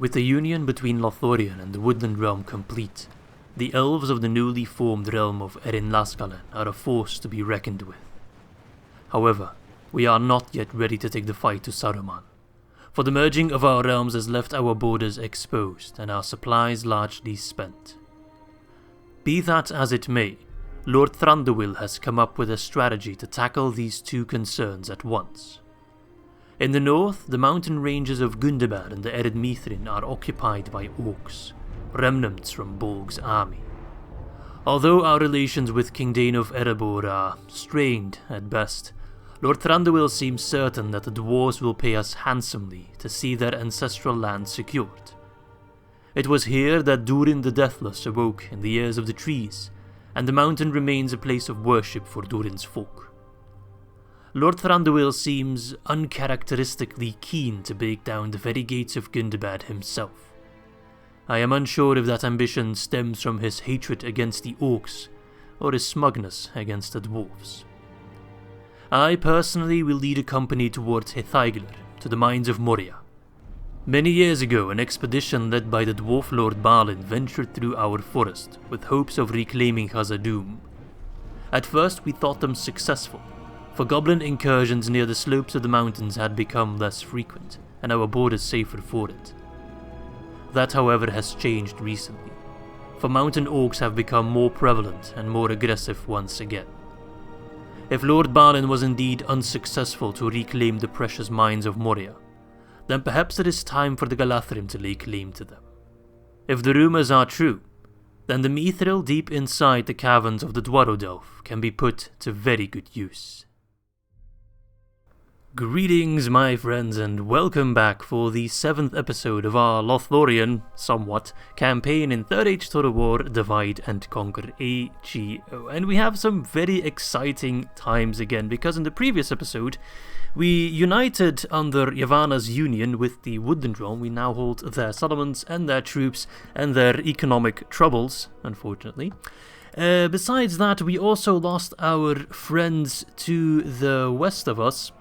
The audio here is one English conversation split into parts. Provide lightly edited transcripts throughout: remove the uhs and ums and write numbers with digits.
With the union between Lothlorien and the woodland realm complete, the elves of the newly formed realm of Eryn Lasgalen are a force to be reckoned with. However, we are not yet ready to take the fight to Saruman, for the merging of our realms has left our borders exposed and our supplies largely spent. Be that as it may, Lord Thranduil has come up with a strategy to tackle these two concerns at once. In the north, the mountain ranges of Gundabad and the Eryn Mithrin are occupied by orcs, remnants from Bolg's army. Although our relations with King Dain of Erebor are strained at best, Lord Thranduil seems certain that the dwarves will pay us handsomely to see their ancestral land secured. It was here that Durin the Deathless awoke in the years of the trees, and the mountain remains a place of worship for Durin's folk. Lord Thranduil seems uncharacteristically keen to break down the very gates of Gundabad himself. I am unsure if that ambition stems from his hatred against the orcs, or his smugness against the dwarves. I personally will lead a company towards Hithaigler, to the mines of Moria. Many years ago, an expedition led by the dwarf Lord Balin ventured through our forest with hopes of reclaiming Khazad-dûm. At first we thought them successful, for goblin incursions near the slopes of the mountains had become less frequent, and our borders safer for it. That, however, has changed recently, for mountain orcs have become more prevalent and more aggressive once again. If Lord Balin was indeed unsuccessful to reclaim the precious mines of Moria, then perhaps it is time for the Galathrim to lay claim to them. If the rumours are true, then the mithril deep inside the caverns of the Dwarodelf can be put to very good use. Greetings, my friends, and welcome back for the 7th episode of our Lothlorien, somewhat, campaign in 3rd Age Total War Divide and Conquer AGO. And we have some very exciting times again, because in the previous episode, we united under Yavanna's union with the Woodland Realm. We now hold their settlements and their troops and their economic troubles, unfortunately. Besides that, we also lost our friends to the west of us.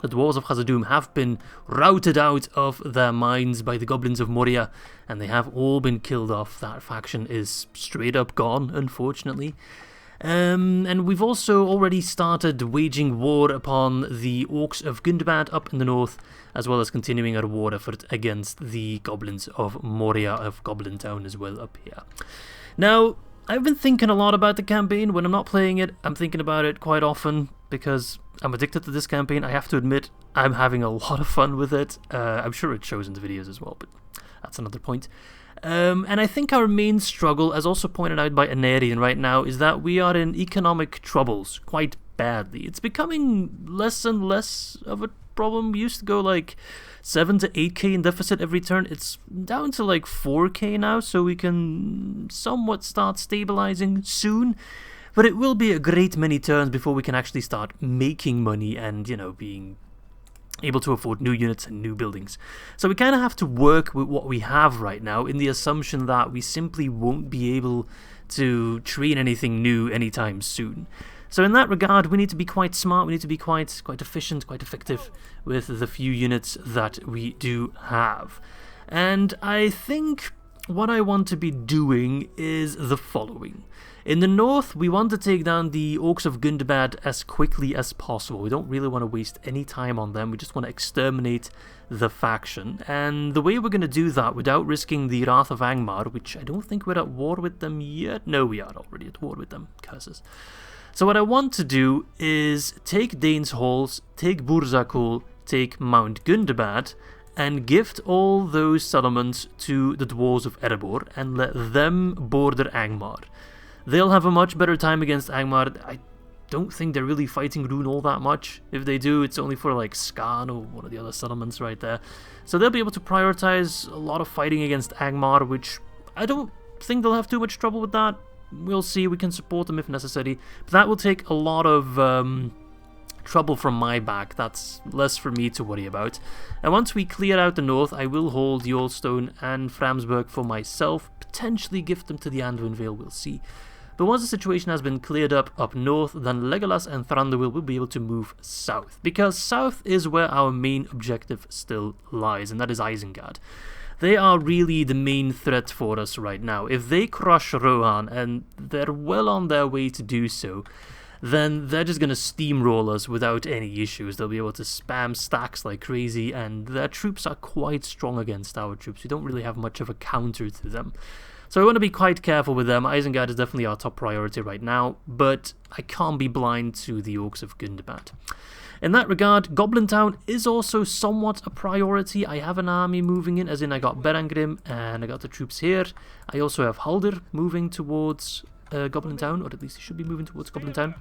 The dwarves of Khazad-dûm have been routed out of their mines by the goblins of Moria, and they have all been killed off. That faction is straight up gone, unfortunately. And we've also already started waging war upon the orcs of Gundabad up in the north, as well as continuing our war effort against the goblins of Moria, of Goblin Town as well up here. Now, I've been thinking a lot about the campaign. When I'm not playing it, I'm thinking about it quite often, because I'm addicted to this campaign. I have to admit, I'm having a lot of fun with it. I'm sure it shows in the videos as well, but that's another point. And I think our main struggle, as also pointed out by Anarian right now, is that we are in economic troubles quite badly. It's becoming less and less of a problem. We used to go like 7 to 8k in deficit every turn. It's down to like 4k now, so we can somewhat start stabilizing soon. But it will be a great many turns before we can actually start making money and, you know, being able to afford new units and new buildings. So we kind of have to work with what we have right now, in the assumption that we simply won't be able to train anything new anytime soon. So in that regard, we need to be quite smart, we need to be quite efficient, quite effective with the few units that we do have. And I think what I want to be doing is the following. In the north, we want to take down the orcs of Gundabad as quickly as possible. We don't really want to waste any time on them. We just want to exterminate the faction. And the way we're going to do that without risking the Wrath of Angmar, which I don't think we're at war with them yet. No, we are already at war with them. Curses. So what I want to do is take Dain's Halls, take Burzakûl, take Mount Gundabad, and gift all those settlements to the dwarves of Erebor and let them border Angmar. They'll have a much better time against Angmar. I don't think they're really fighting Rune all that much. If they do, it's only for like Skan or one of the other settlements right there. So they'll be able to prioritize a lot of fighting against Angmar, which I don't think they'll have too much trouble with that. We'll see, we can support them if necessary. But that will take a lot of trouble from my back. That's less for me to worry about. And once we clear out the north, I will hold Yolstone and Framsburg for myself. Potentially gift them to the Anduin Vale, we'll see. But once the situation has been cleared up north, then Legolas and Thranduil will be able to move south, because south is where our main objective still lies, and that is Isengard. they are really the main threat for us right now. If they crush Rohan, and they're well on their way to do so, then they're just going to steamroll us without any issues. They'll be able to spam stacks like crazy, and their troops are quite strong against our troops. We don't really have much of a counter to them. So we want to be quite careful with them. Isengard is definitely our top priority right now, but I can't be blind to the Orcs of Gundabad. In that regard, Goblin Town is also somewhat a priority. I have an army moving in, as in I got Berangrim and I got the troops here. I also have Haldir moving towards Goblin Town, or at least he should be moving towards Goblin Town.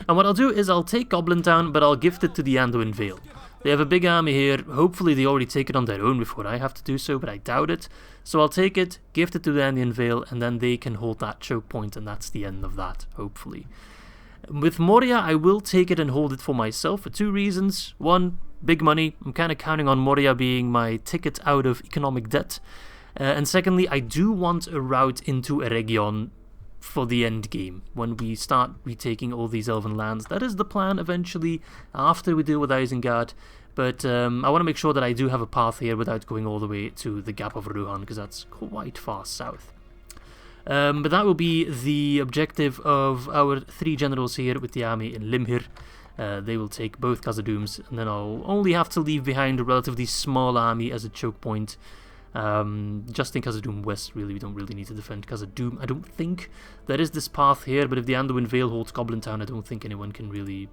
And what I'll do is I'll take Goblin Town, but I'll gift it to the Anduin Vale. They have a big army here. Hopefully they already take it on their own before I have to do so, but I doubt it. So I'll take it, gift it to the Anduin Vale, and then they can hold that choke point, and that's the end of that, hopefully. With Moria, I will take it and hold it for myself for two reasons. One, big money. I'm kind of counting on Moria being my ticket out of economic debt. And secondly, I do want a route into Eregion for the end game, when we start retaking all these elven lands. That is the plan eventually, after we deal with Isengard. But I want to make sure that I do have a path here without going all the way to the Gap of Rohan, because that's quite far south. But that will be the objective of our three generals here with the army in Limhir. They will take both Khazad-dûms, and then I'll only have to leave behind a relatively small army as a choke point. Just in Khazad-dûm West, really, we don't really need to defend Khazad-dûm. I don't think there is this path here, but if the Anduin Vale holds Goblin Town, I don't think anyone can really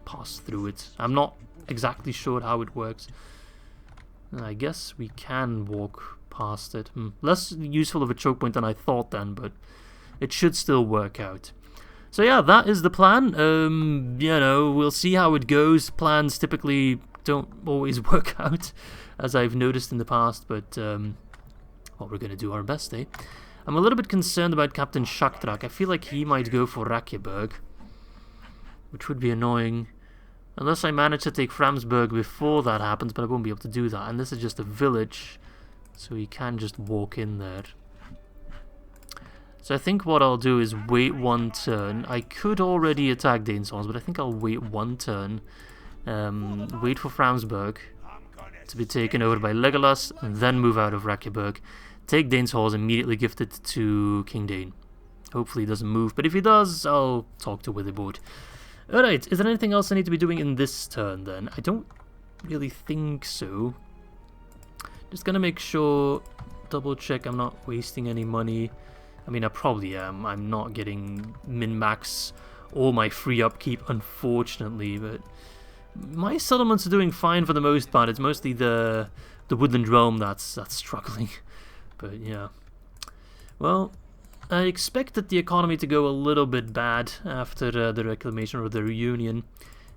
pass through it. I'm not exactly sure how it works. I guess we can walk past it. Less useful of a choke point than I thought then, but it should still work out. So yeah, that is the plan. You know, we'll see how it goes. Plans typically don't always work out, as I've noticed in the past, but well, we're going to do our best, eh? I'm a little bit concerned about Captain Shaktrak. I feel like he might go for Rakjeberg, which would be annoying. Unless I manage to take Framsburg before that happens, but I won't be able to do that. And this is just a village, so he can just walk in there. So I think what I'll do is wait one turn. I could already attack Dain's Halls, but I think I'll wait one turn. Wait for Framsburg to be taken over by Legolas, and then move out of Rakjeberg. Take Dain's Halls, immediately gift it to King Dain. Hopefully he doesn't move, but if he does, I'll talk to Witherboard. Alright, is there anything else I need to be doing in this turn then? I don't really think so. Just gonna make sure, double check I'm not wasting any money. I mean, I probably am. I'm not getting min-max all my free upkeep, unfortunately, but my settlements are doing fine for the most part. It's mostly the woodland realm that's struggling. But yeah. Well, I expected the economy to go a little bit bad after the Reclamation or the reunion,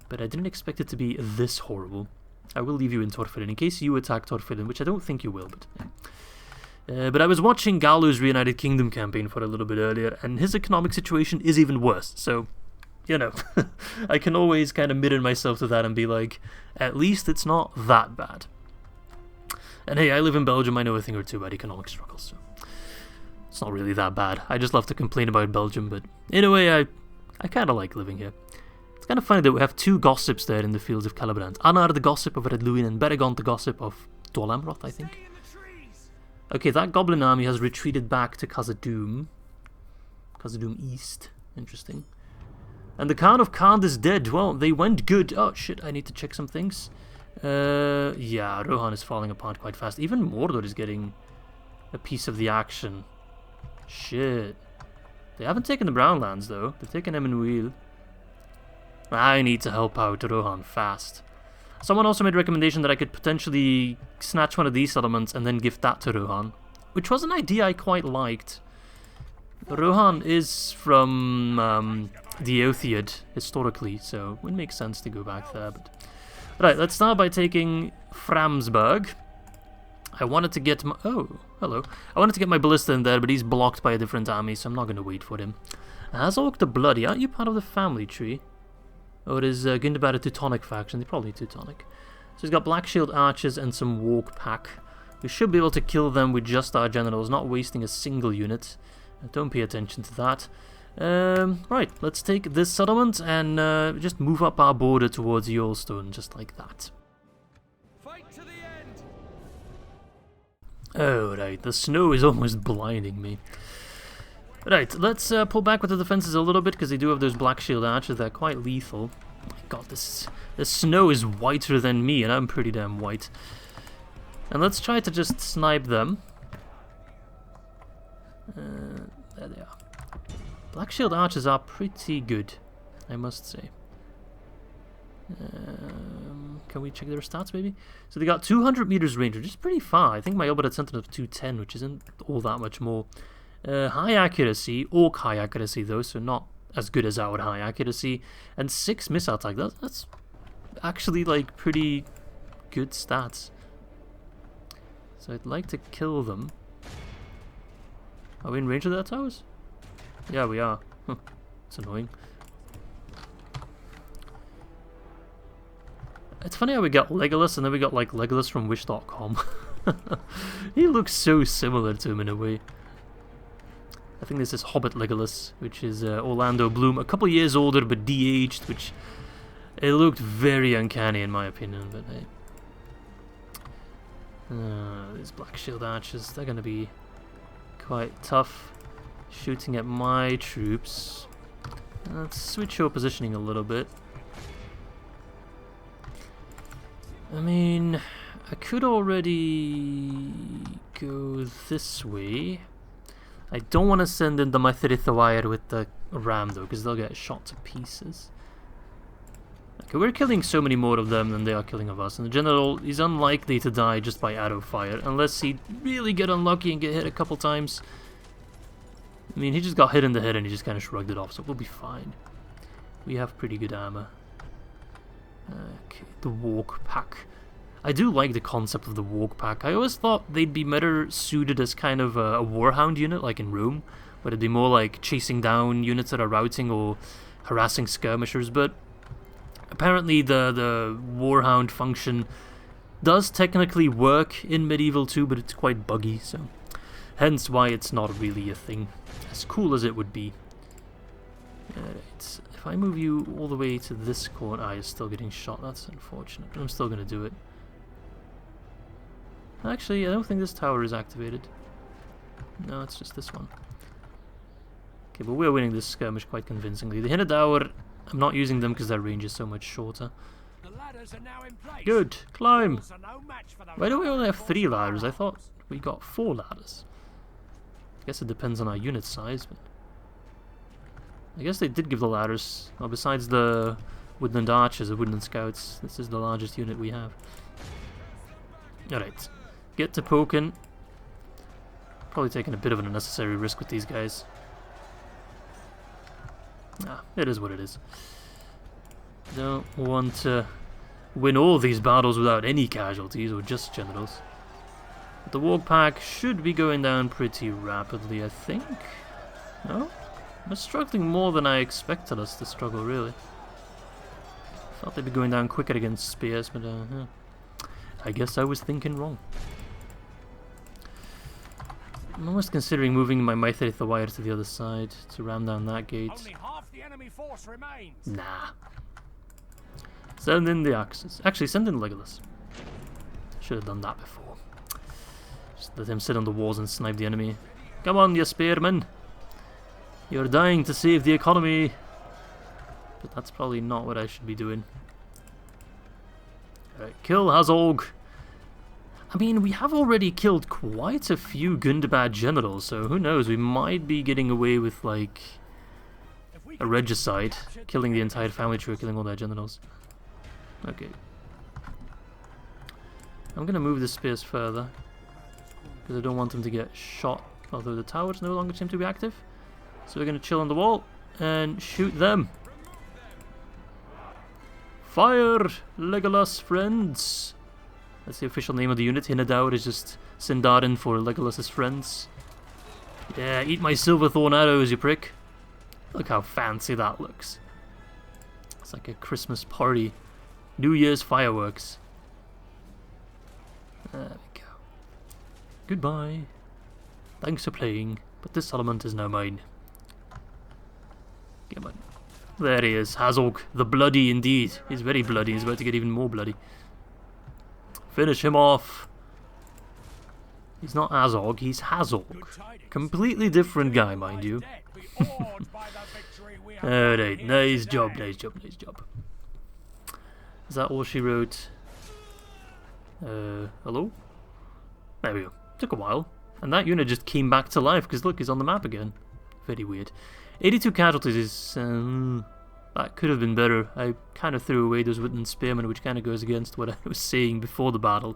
but I didn't expect it to be this horrible. I will leave you in Torfilin in case you attack Torfilin, which I don't think you will, but yeah. But I was watching Gallo's Reunited Kingdom campaign for a little bit earlier, and his economic situation is even worse, so, you know, I can always kind of mirror myself to that and be like, at least it's not that bad. And hey, I live in Belgium, I know a thing or two about economic struggles, so it's not really that bad. I just love to complain about Belgium, but in a way, I kind of like living here. It's kind of funny that we have two gossips there in the fields of Celebrant. Anar, the gossip of Red Luin, and Beregond, the gossip of Dol Amroth, I think. Okay, that goblin army has retreated back to Khazad-dûm. Khazad-dûm East. Interesting. And the Khan of Khand is dead. Well, they went good. Oh, shit, I need to check some things. Yeah, Rohan is falling apart quite fast. Even Mordor is getting a piece of the action. Shit. They haven't taken the Brown Lands, though. They've taken Emmanuel. I need to help out Rohan fast. Someone also made a recommendation that I could potentially snatch one of these settlements and then gift that to Rohan, which was an idea I quite liked. Rohan is from the Eotheod, historically, so it would make sense to go back there. But right, let's start by taking Framsburg. I wanted to get my... Oh, hello. I wanted to get my Ballista in there, but he's blocked by a different army, so I'm not going to wait for him. Azog the Bloody, aren't you part of the family tree? Or is Gundabad a Teutonic faction? They're probably Teutonic. So he's got Black Shield Archers and some Walk Pack. We should be able to kill them with just our generals, not wasting a single unit. Don't pay attention to that. Right, let's take this settlement and just move up our border towards Yolstone, just like that. Oh, right. The snow is almost blinding me. Right, let's pull back with the defenses a little bit, because they do have those black shield archers that are quite lethal. Oh my god, this snow is whiter than me, and I'm pretty damn white. And let's try to just snipe them. There they are. Black shield archers are pretty good, I must say. Can we check their stats, maybe? So they got 200 meters range, which is pretty far. I think my Obed had something of 210, which isn't all that much more. High accuracy, orc high accuracy though, so not as good as our high accuracy, and 6 missile attack. That's actually like pretty good stats. So I'd like to kill them. Are we in range of their towers? Yeah, we are. It's annoying. It's funny how we got Legolas and then we got like Legolas from Wish.com. He looks so similar to him in a way. I think this is Hobbit Legolas, which is Orlando Bloom, a couple years older but de-aged, which it looked very uncanny in my opinion, but hey. These Black Shield Archers, they're going to be quite tough shooting at my troops. Let's switch your positioning a little bit. I mean, I could already go this way. I don't want to send in the Maithrithawair with the ram though, because they'll get shot to pieces. Okay, we're killing so many more of them than they are killing of us, and the general is unlikely to die just by arrow fire, unless he really get unlucky and get hit a couple times. I mean, he just got hit in the head and he just kind of shrugged it off, so we'll be fine. We have pretty good armor. Okay, the Walk Pack. I do like the concept of the Walk Pack. I always thought they'd be better suited as kind of a Warhound unit, like in Rome, where it'd be more like chasing down units that are routing or harassing skirmishers, but apparently the Warhound function does technically work in Medieval 2, but it's quite buggy, so hence why it's not really a thing, as cool as it would be. Alright, if I move you all the way to this corner, you're still getting shot, that's unfortunate, but I'm still going to do it. Actually, I don't think this tower is activated. No, it's just this one. Okay, but we're winning this skirmish quite convincingly. The Hinna Tower, I'm not using them because their range is so much shorter. The ladders are now in place. Good, climb! No match for those. Why do we only have 3 ladders? I thought we got 4 ladders. I guess it depends on our unit size, but I guess they did give the ladders. Well, besides the woodland archers, the woodland scouts, this is the largest unit we have. Alright, get to poking. Probably taking a bit of an unnecessary risk with these guys. Ah, it is what it is. Don't want to win all these battles without any casualties, or just generals. But the Walk Pack should be going down pretty rapidly, I think. No? We're struggling more than I expected us to struggle, really. Thought they'd be going down quicker against spears, but yeah. I guess I was thinking wrong. I'm almost considering moving my Maithrithawair to the other side to ram down that gate. Only half the enemy force remains. Nah. Send in the axes. Actually, send in Legolas. Should have done that before. Just let him sit on the walls and snipe the enemy. Come on, you spearmen. You're dying to save the economy. But that's probably not what I should be doing. Alright, kill Hazog. I mean, we have already killed quite a few Gundabad generals, so who knows, we might be getting away with, like, a regicide, killing the entire family tree, killing all their generals. Okay. I'm gonna move the spears further, because I don't want them to get shot, although the towers no longer seem to be active. So we're gonna chill on the wall, and shoot them. Fire, Legolas friends! That's the official name of the unit. Hinna Tower is just Sindarin for Legolas's friends. Yeah, eat my Silverthorn arrows, you prick. Look how fancy that looks. It's like a Christmas party. New Year's fireworks. There we go. Goodbye. Thanks for playing, but this settlement is now mine. Come on. There he is, Hazog, the bloody indeed. He's very bloody, he's about to get even more bloody. Finish him off. He's not Azog, he's Hazog. Completely different guy, mind you. Alright, nice job, nice job, nice job. Is that all she wrote? Hello? There we go. Took a while. And that unit just came back to life, because look, he's on the map again. Very weird. 82 casualties is... that could have been better. I kind of threw away those woodland spearmen, which kind of goes against what I was saying before the battle.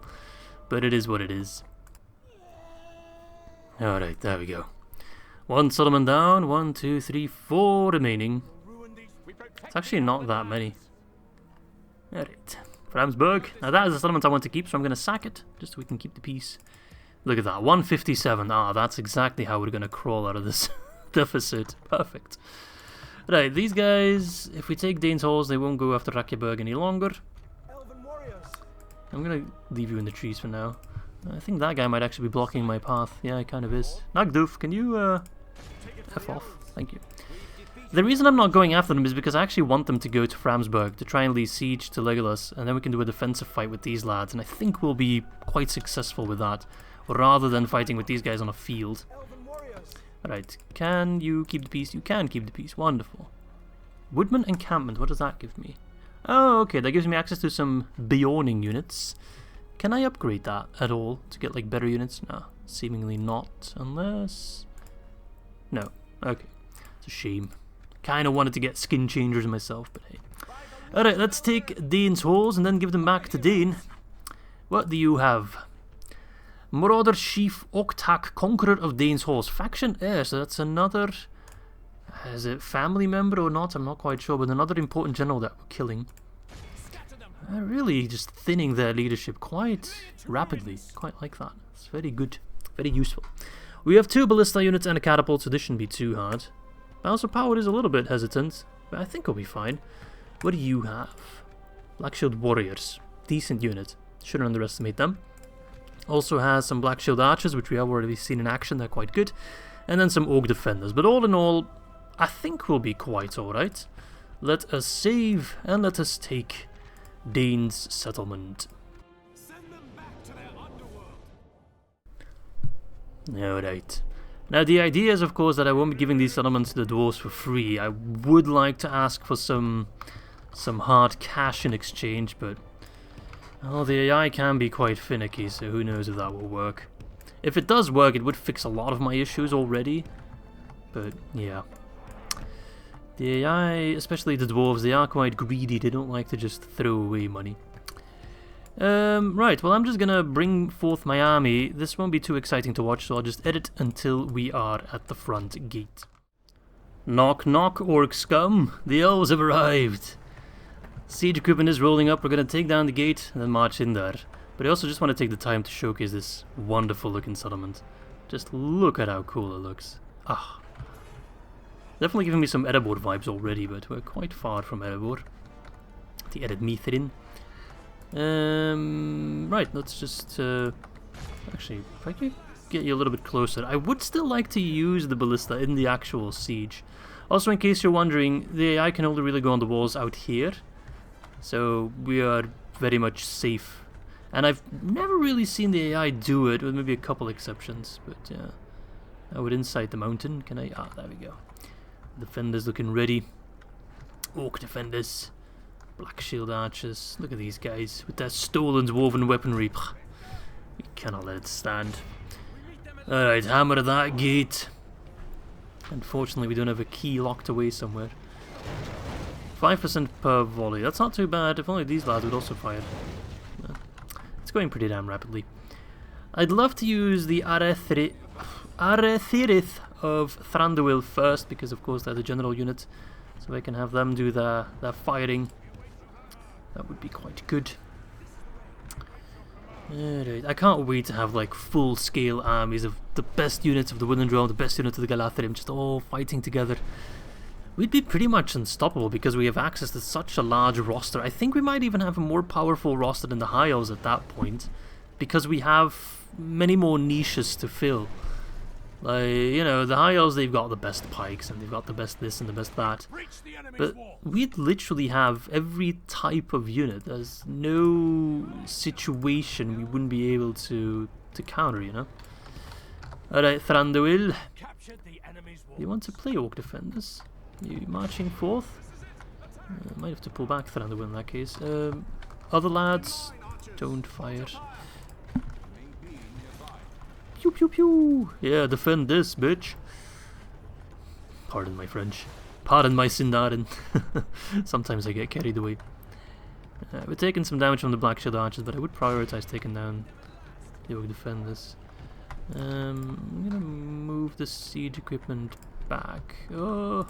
But it is what it is. Alright, there we go. One settlement down, 1, 2, 3, 4 remaining. It's actually not that many. Alright, Framsburg. Now that is a settlement I want to keep, so I'm going to sack it, just so we can keep the peace. Look at that, 157. Ah, that's exactly how we're going to crawl out of this deficit. Perfect. Right, these guys, if we take Dain's halls, they won't go after Rakjeberg any longer. I'm going to leave you in the trees for now. I think that guy might actually be blocking my path. Yeah, he kind of is. Nagdoof, can you F off? Thank you. The reason I'm not going after them is because I actually want them to go to Framsburg to try and lay siege to Legolas, and then we can do a defensive fight with these lads, and I think we'll be quite successful with that, rather than fighting with these guys on a field. Alright, can you keep the peace? You can keep the peace. Wonderful. Woodman encampment, what does that give me? Oh, okay, that gives me access to some Beorning units. Can I upgrade that at all to get like better units? No, seemingly not, unless... No, okay. It's a shame. Kinda wanted to get skin changers myself, but hey. Alright, let's take Dain's halls and then give them back to Dain. What do you have? Marauder Chief Oktak, Conqueror of Dain's halls. Faction Air, so that's another... Is it family member or not? I'm not quite sure, but another important general that we're killing. Really just thinning their leadership quite rapidly. Quite like that. It's very good. Very useful. We have 2 ballista units and a catapult, so this shouldn't be too hard. Balance of Power is a little bit hesitant, but I think it'll be fine. What do you have? Black Shield Warriors. Decent unit. Shouldn't underestimate them. Also has some Black Shield Archers, which we have already seen in action. They're quite good. And then some Orc Defenders. But all in all, I think we'll be quite alright. Let us save and let us take Dain's settlement. Send them back to their underworld. Alright. Now the idea is of course that I won't be giving these settlements to the dwarves for free. I would like to ask for some hard cash in exchange, but well, the AI can be quite finicky, so who knows if that will work. If it does work, it would fix a lot of my issues already, but yeah. The AI, especially the dwarves, they are quite greedy. They don't like to just throw away money. Right, well I'm just gonna bring forth my army. This won't be too exciting to watch, so I'll just edit until we are at the front gate. Knock knock, orc scum. The elves have arrived. Siege equipment is rolling up. We're gonna take down the gate and then march in there. But I also just want to take the time to showcase this wonderful looking settlement. Just look at how cool it looks. Ah. Definitely giving me some Erebor vibes already, but we're quite far from Erebor. The Ered Mithrin. Right, let's just... actually, if I could get you a little bit closer. I would still like to use the ballista in the actual siege. Also, in case you're wondering, the AI can only really go on the walls out here. So, we are very much safe. And I've never really seen the AI do it, with maybe a couple exceptions. But, yeah. I would incite the mountain. Can I? Ah, there we go. Defenders looking ready. Orc defenders. Black shield archers. Look at these guys with their stolen dwarven weaponry. We cannot let it stand. Alright, hammer that gate. Unfortunately, we don't have a key locked away somewhere. 5% per volley. That's not too bad. If only these lads would also fire. It's going pretty damn rapidly. I'd love to use the Arethirith of Thranduil first, because of course they're the general unit, so I can have them do their firing. That would be quite good. Alright, I can't wait to have like full-scale armies of the best units of the Woodland Realm, the best units of the Galathrim, just all fighting together. We'd be pretty much unstoppable because we have access to such a large roster. I think we might even have a more powerful roster than the High Elves at that point, because we have many more niches to fill. Like, you know, the High Elves, they've got the best pikes, and they've got the best this and the best that. But we'd literally have every type of unit. There's no situation we wouldn't be able to counter, you know? Alright, Thranduil. Captured the enemy's wall. You want to play Orc Defenders? You marching forth? Might have to pull back Thranduil in that case. Other lads, don't fire. Pew pew pew! Yeah, defend this, bitch. Pardon my French. Pardon my Sindarin. Sometimes I get carried away. We're taking some damage from the Black Shield Archers, but I would prioritize taking down the Orc Defenders. I'm gonna move the siege equipment back. Oh,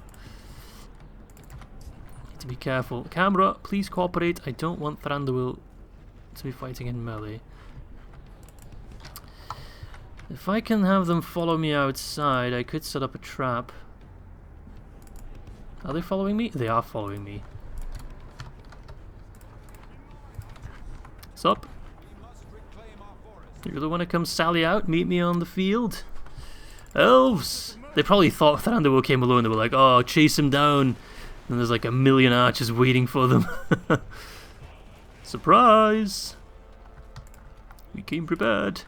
need to be careful. Camera, please cooperate. I don't want Thranduil to be fighting in melee. If I can have them follow me outside, I could set up a trap. Are they following me? They are following me. What's up? You really want to come sally out? Meet me on the field? Elves! They probably thought Thranduil came alone. They were like, oh, chase him down. And there's like a million archers waiting for them. Surprise! We came prepared.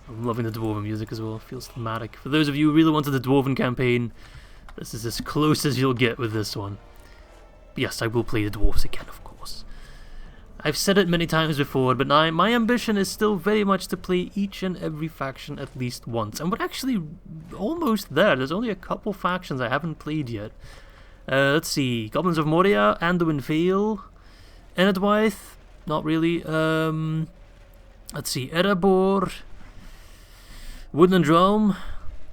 I'm loving the Dwarven music as well. It feels thematic. For those of you who really wanted the Dwarven campaign, this is as close as you'll get with this one. Yes, I will play the Dwarves again, of course. I've said it many times before, but my ambition is still very much to play each and every faction at least once. And we're actually almost there. There's only a couple factions I haven't played yet. Let's see. Goblins of Moria, Anduin Vale, Enedwaith, not really. Let's see. Erebor, Woodland Realm,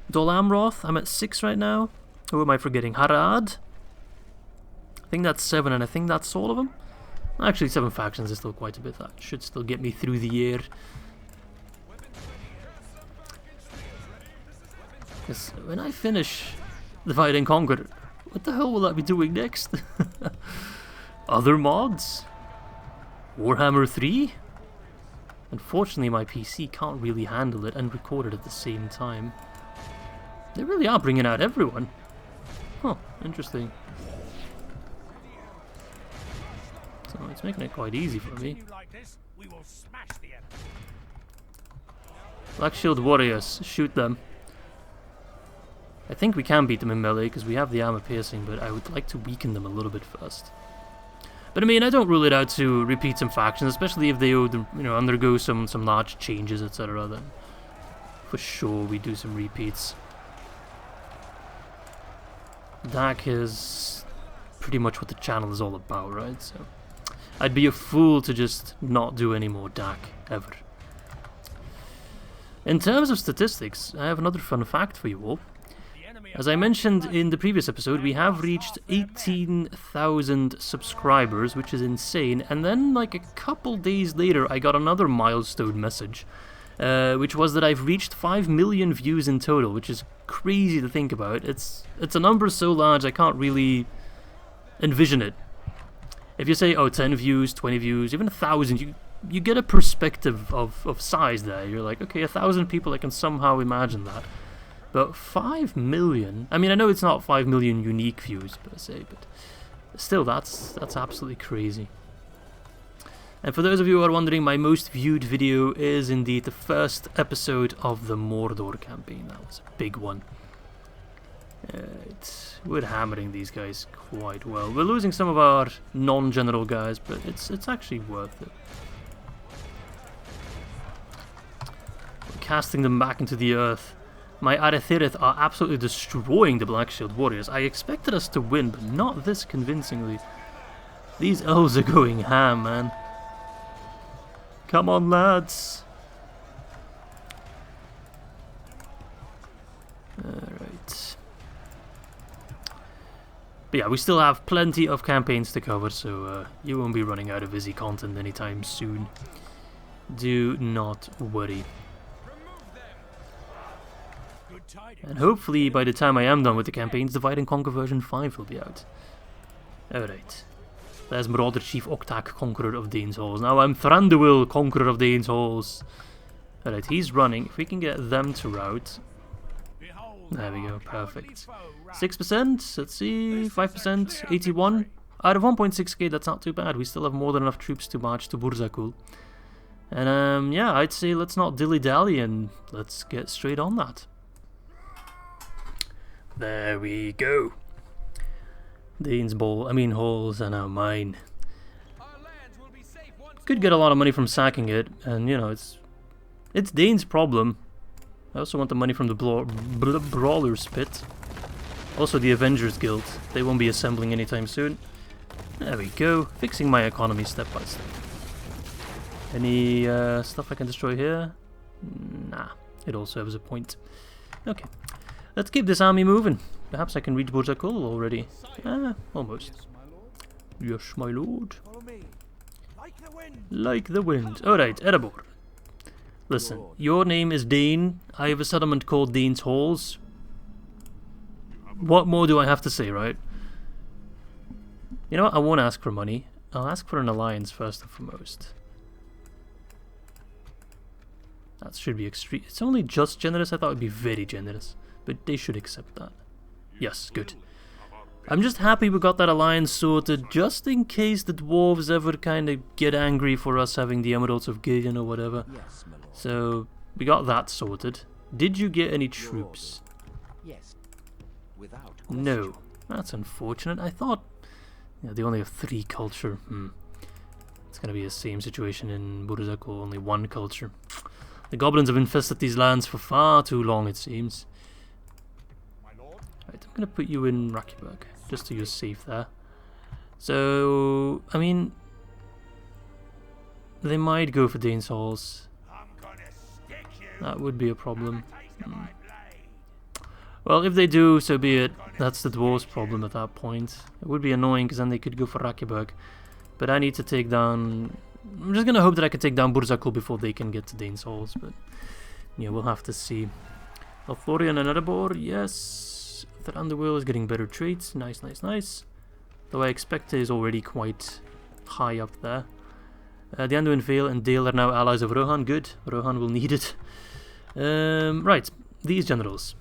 Dol Amroth. I'm at 6 right now. Who am I forgetting? Harad. I think that's 7, and I think that's all of them. Actually, 7 factions is still quite a bit. That should still get me through the year. Because when I finish Divide and Conquer, what the hell will I be doing next? Other mods? Warhammer 3? Unfortunately, my PC can't really handle it and record it at the same time. They really are bringing out everyone. Huh, interesting. So it's making it quite easy for me. Black Shield Warriors, shoot them. I think we can beat them in melee because we have the armor piercing, but I would like to weaken them a little bit first. But I mean, I don't rule it out to repeat some factions, especially if they undergo some large changes, etc. Then for sure we do some repeats. DAC is pretty much what the channel is all about, right? So I'd be a fool to just not do any more DAC ever. In terms of statistics, I have another fun fact for you all. As I mentioned in the previous episode, we have reached 18,000 subscribers, which is insane. And then, like a couple days later, I got another milestone message, which was that I've reached 5 million views in total, which is crazy to think about. It's a number so large I can't really envision it. If you say, oh, 10 views, 20 views, even 1,000, you get a perspective of size there. You're like, okay, 1,000 people, I can somehow imagine that. But 5 million, I mean, I know it's not 5 million unique views per se, but still, that's absolutely crazy. And for those of you who are wondering, my most viewed video is indeed the first episode of the Mordor campaign. That was a big one. We're hammering these guys quite well. We're losing some of our non-general guys, but it's actually worth it. We're casting them back into the earth. My Aretherith are absolutely destroying the Black Shield Warriors. I expected us to win, but not this convincingly. These elves are going ham, man. Come on, lads. Alright. But yeah, we still have plenty of campaigns to cover, so you won't be running out of Izzy content anytime soon. Do not worry. And hopefully by the time I am done with the campaigns, Divide and Conquer version 5 will be out. Alright. There's Marauder Chief Octak, Conqueror of Dain's Halls. Now I'm Thranduil, Conqueror of Dain's Halls. Alright, he's running. If we can get them to rout. There we go, perfect. 6%, let's see, 5%, 81. Out of 1.6k, that's not too bad. We still have more than enough troops to march to Burzakûl. And yeah, I'd say let's not dilly-dally and let's get straight on that. There we go. Dain's halls are now mine. Could get a lot of money from sacking it, and you know, it's Dain's problem. I also want the money from the Brawler's Pit. Also the Avengers Guild. They won't be assembling anytime soon. There we go. Fixing my economy step by step. Any stuff I can destroy here? Nah. It all serves a point. Okay. Let's keep this army moving. Perhaps I can reach Burzakûl already. Almost. Yes, my lord. Like the wind. Alright, Erebor. Listen, your name is Dain. I have a settlement called Dain's Halls. What more do I have to say, right? You know what? I won't ask for money. I'll ask for an alliance first and foremost. That should be extreme. It's only just generous. I thought it would be very generous. But they should accept that. Yes, good. I'm just happy we got that alliance sorted, just in case the dwarves ever kind of get angry for us having the Emeralds of Gideon or whatever. Yes, my lord. So, we got that sorted. Did you get any troops? Yes. Without question. No. That's unfortunate. I thought... Yeah, they only have 3 culture. It's gonna be the same situation in Burzakûl, only 1 culture. The goblins have infested these lands for far too long, it seems. Right, I'm gonna put you in Rakibag, just so you're safe there. So, I mean... They might go for Dain's Halls. That would be a problem. Well, if they do, so be it. That's the dwarves' problem at that point. It would be annoying, because then they could go for Rakibag. But I need to take down... I'm just gonna hope that I can take down Burzakûl before they can get to Dain's Halls, but... Yeah, we'll have to see. Lothlorien and Erebor, yes. Thranduil is getting better traits. Nice, nice, nice. Though I expect it is already quite high up there. The Anduin Vale and Dale are now allies of Rohan. Good. Rohan will need it. Right, these generals.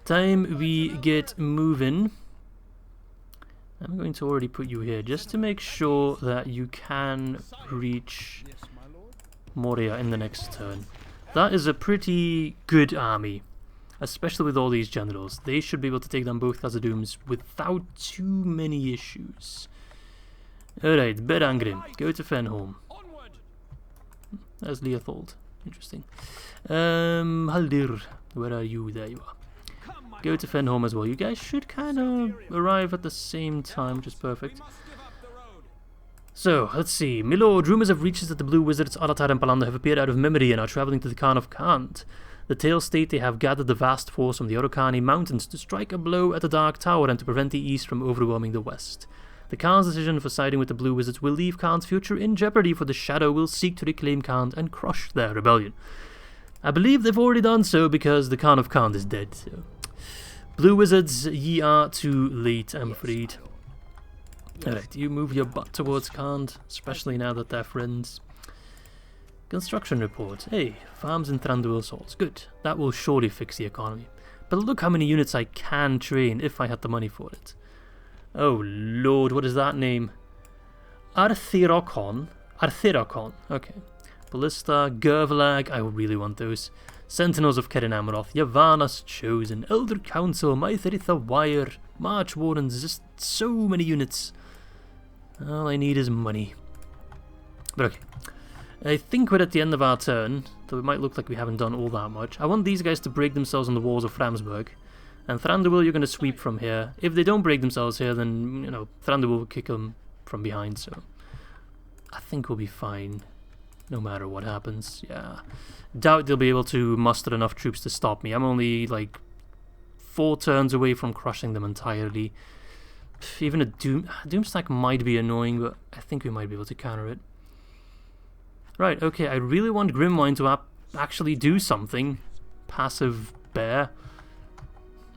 Time we get moving. I'm going to already put you here just to make sure that you can reach Moria in the next turn. That is a pretty good army, especially with all these generals. They should be able to take down both Khazad-dûms without too many issues. Alright, Berangrim, go to Fenholm. There's Leothold. Interesting. Haldir, where are you? There you are. Go to Fenholm as well. You guys should kind of arrive at the same time, which is perfect. So, let's see. Milord, rumours have reached us that the Blue Wizards, Aratar and Palander have appeared out of memory and are travelling to the Khan of Khand. The tales state they have gathered the vast force from the Orokani Mountains to strike a blow at the Dark Tower and to prevent the East from overwhelming the West. The Khan's decision for siding with the Blue Wizards will leave Khan's future in jeopardy, for the Shadow will seek to reclaim Khand and crush their rebellion. I believe they've already done so because the Khan of Khand is dead, so... Blue Wizards, ye are too late, I'm afraid. Alright, you move your butt towards Khand, especially now that they're friends. Construction report. Hey, farms in Thranduil's halls. Good. That will surely fix the economy. But look how many units I can train if I had the money for it. Oh lord, what is that name? Arthirokon. Arthirokon. Okay. Ballista, Gervalag. I really want those. Sentinels of Kerin Amroth, Yavanna's Chosen, Elder Council, Maithritha Wire, March Wardens, just so many units. All I need is money. But okay. I think we're at the end of our turn, though it might look like we haven't done all that much. I want these guys to break themselves on the walls of Framsburg. And Thranduil, you're going to sweep from here. If they don't break themselves here, then, you know, Thranduil will kick them from behind, so... I think we'll be fine. No matter what happens, yeah. Doubt they'll be able to muster enough troops to stop me. I'm only, like, 4 turns away from crushing them entirely. Even a Doomstack might be annoying, but I think we might be able to counter it. Right, okay, I really want Grimwine to actually do something. Passive bear.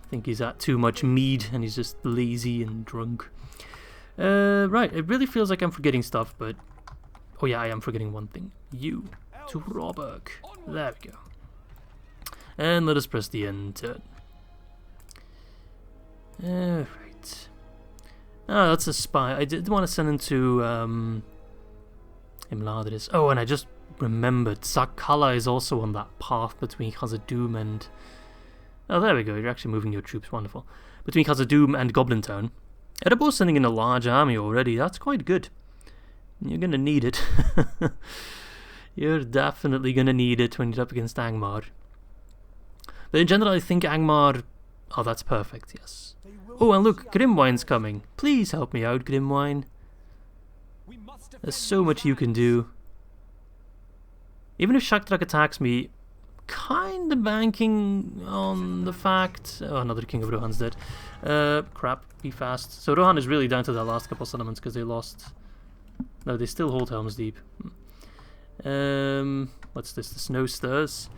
I think he's at too much mead, and he's just lazy and drunk. Right, it really feels like I'm forgetting stuff, but... Oh yeah, I am forgetting one thing. You, to Roberg. There we go. And let us press the end turn. Right. Ah, that's a spy. I did want to send into Imladris. Oh, and I just remembered, Sakala is also on that path between Khazad-dûm and... Oh, there we go, you're actually moving your troops, wonderful. Between Khazad-dûm and Goblin Town. Erebor sending in a large army already, that's quite good. You're gonna need it. You're definitely gonna need it when you're up against Angmar. But in general, I think Angmar... Oh, that's perfect, yes. Oh, and look, Grimwine's coming. Please help me out, Grimwine. There's so much you can do. Even if Shaktrak attacks me, kinda banking on the fact... Oh, another King of Rohan's dead. Crap, be fast. So Rohan is really down to their last couple settlements because they lost... No, they still hold Helm's Deep. What's this? The Snow Stirs.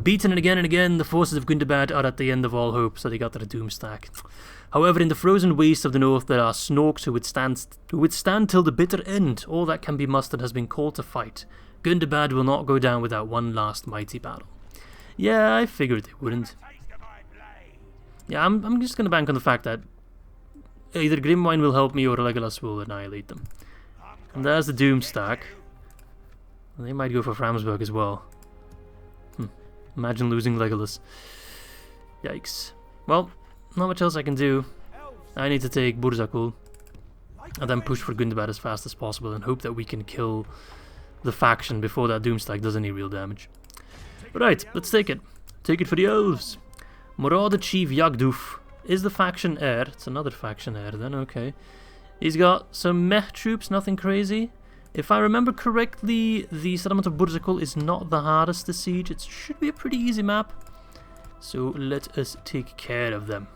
Beaten again and again, the forces of Gundabad are at the end of all hope, so they got their doom stack. However, in the frozen wastes of the north, there are Snorks who would stand till the bitter end. All that can be mustered has been called to fight. Gundabad will not go down without one last mighty battle. Yeah, I figured they wouldn't. Yeah, I'm just gonna bank on the fact that either Grimwine will help me or Legolas will annihilate them. And there's the doom stack. And they might go for Framsburg as well. Imagine losing Legolas. Yikes. Well, not much else I can do. I need to take Burzakûl and then push for Gundabad as fast as possible and hope that we can kill the faction before that doomstack does any real damage. Right, let's take it. Take it for the elves. Morada Chief Yagduf is the faction heir. It's another faction heir then, okay. He's got some meh troops, nothing crazy. If I remember correctly, the settlement of Burzakûl is not the hardest to siege. It should be a pretty easy map. So let us take care of them.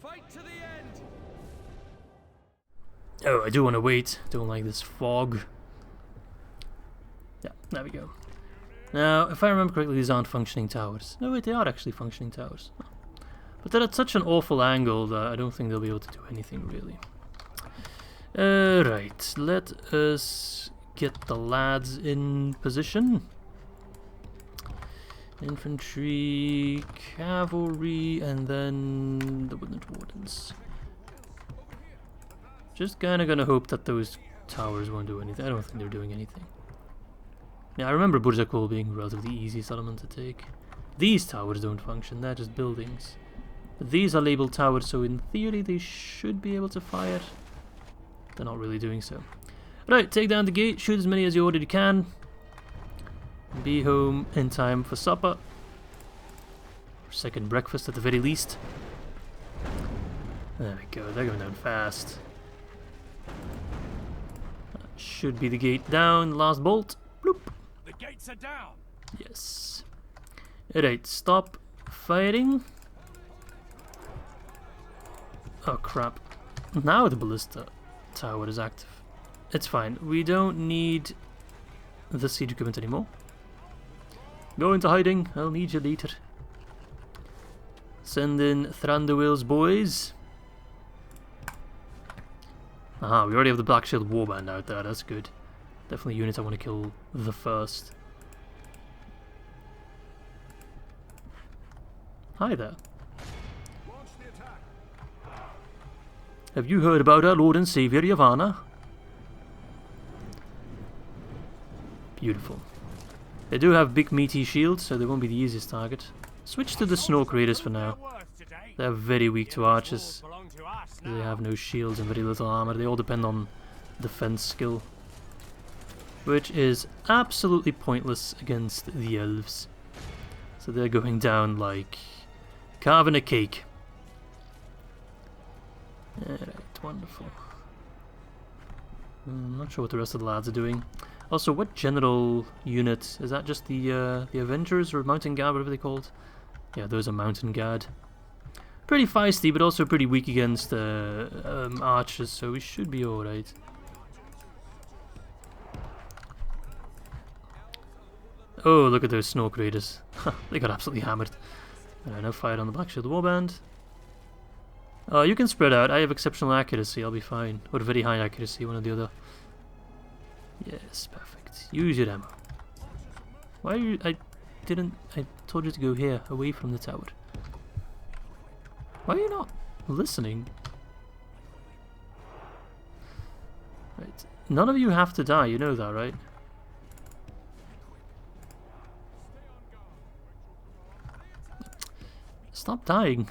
Fight to the end. Oh, I do want to wait. Don't like this fog. Yeah, there we go. Now, if I remember correctly, these aren't functioning towers. No, wait, they are actually functioning towers. But they're at such an awful angle that I don't think they'll be able to do anything, really. Right, let us get the lads in position. Infantry, cavalry, and then the woodland wardens. Just kinda gonna hope that those towers won't do anything. I don't think they're doing anything. Yeah, I remember Burzakûl being a relatively easy settlement to take. These towers don't function, they're just buildings. But these are labeled towers, so in theory they should be able to fire. They're not really doing so. Right, take down the gate, shoot as many as you already can. Be home in time for supper. Or second breakfast at the very least. There we go, they're going down fast. That should be the gate down, last bolt. Bloop. The gates are down. Yes. Alright, stop firing. Oh crap. Now the ballista tower is active. It's fine. We don't need the siege equipment anymore. Go into hiding. I'll need you later. Send in Thranduil's boys. Aha, we already have the Black Shield Warband out there. That's good. Definitely units I want to kill the first. Hi there. Have you heard about our Lord and Saviour Yavanna? Beautiful. They do have big meaty shields, so they won't be the easiest target. Switch to the Snork Raiders for now. They're very weak to archers. They have no shields and very little armor. They all depend on defense skill, which is absolutely pointless against the elves. So they're going down like carving a cake. Alright, wonderful. I'm not sure what the rest of the lads are doing. Also, what general unit? Is that just the Avengers or Mountain Guard, whatever they're called? Yeah, those are Mountain Guard. Pretty feisty, but also pretty weak against archers, so we should be alright. Oh, look at those Snork Raiders. They got absolutely hammered. Now fire on the Black Shield Warband. You can spread out. I have exceptional accuracy, I'll be fine. Or very high accuracy, one or the other. Yes, perfect. Use your ammo. Why are you... I told you to go here, away from the tower. Why are you not listening? Right. none of you have to die, you know that, right? Stop dying.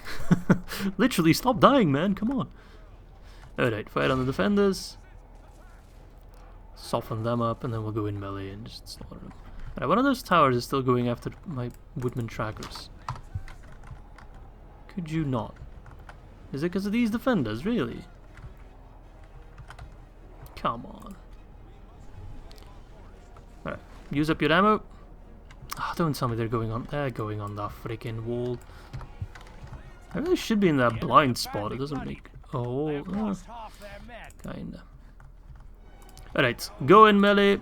Literally, stop dying, man, come on. Alright, fight on the defenders. Soften them up, and then we'll go in melee and just slaughter them. Alright, one of those towers is still going after my woodman trackers. Could you not? Is it because of these defenders, really? Come on. Alright, use up your ammo. Oh, don't tell me they're going on that freaking wall. I really should be in that blind spot, it doesn't make... Oh, kinda. Alright, go in melee.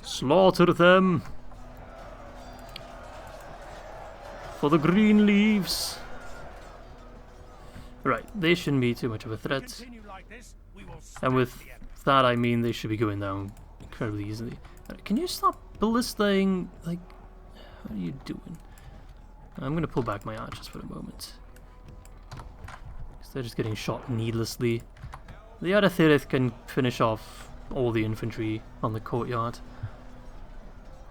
Slaughter them. For the green leaves. Right, they shouldn't be too much of a threat. And with that I mean they should be going down incredibly easily. Right, can you stop ballistaing? Like, what are you doing? I'm gonna pull back my archers for a moment. Because they're just getting shot needlessly. The other Thirith can finish off all the infantry on the courtyard.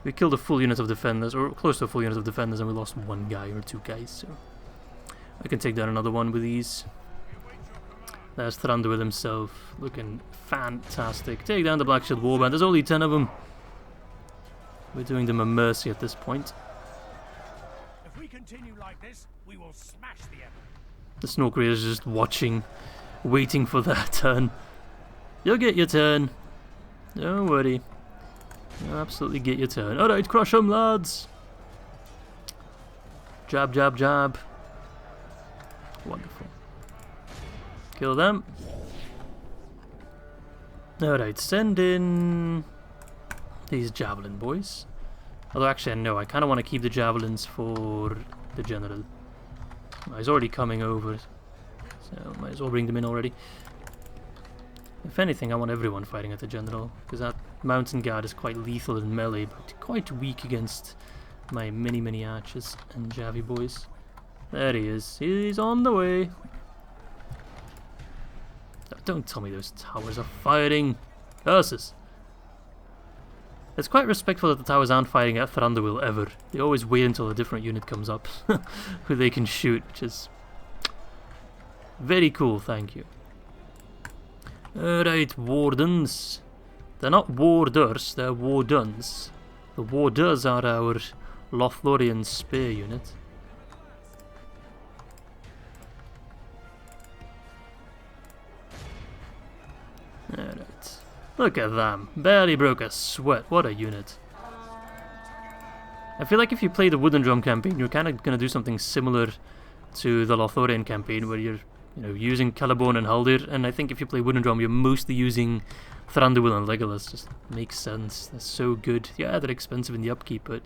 We killed a full unit of defenders, or close to a full unit of defenders, and we lost one guy or two guys, so I can take down another one with ease. There's Thranduil himself, looking fantastic. Take down the Black Shield Warband, there's only 10 of them. We're doing them a mercy at this point. If we continue like this, we will smash the enemy. The Snow Creators just watching, waiting for their turn. You'll get your turn. Don't worry. You'll absolutely get your turn. Alright, crush them, lads! Jab, jab, jab. Wonderful. Kill them. Alright, send in these javelin boys. Although actually, no, I kind of want to keep the javelins for the general. He's already coming over, so might as well bring them in already. If anything, I want everyone fighting at the general, because that mountain guard is quite lethal in melee, but quite weak against my many archers and Javi boys. There he is. He's on the way. Don't tell me those towers are firing. Curses. It's quite respectful that the towers aren't firing at Thranduil ever. They always wait until a different unit comes up who they can shoot, which is very cool, thank you. Alright, wardens. They're not warders, they're wardens. The warders are our Lothlorien spear unit. Alright. Look at them. Barely broke a sweat. What a unit. I feel like if you play the Wooden Drum campaign, you're kind of going to do something similar to the Lothlorien campaign, where you're using Celeborn and Haldir, and I think if you play Wooden Drum, you're mostly using Thranduil and Legolas. Just makes sense. They're so good. Yeah, they're expensive in the upkeep, but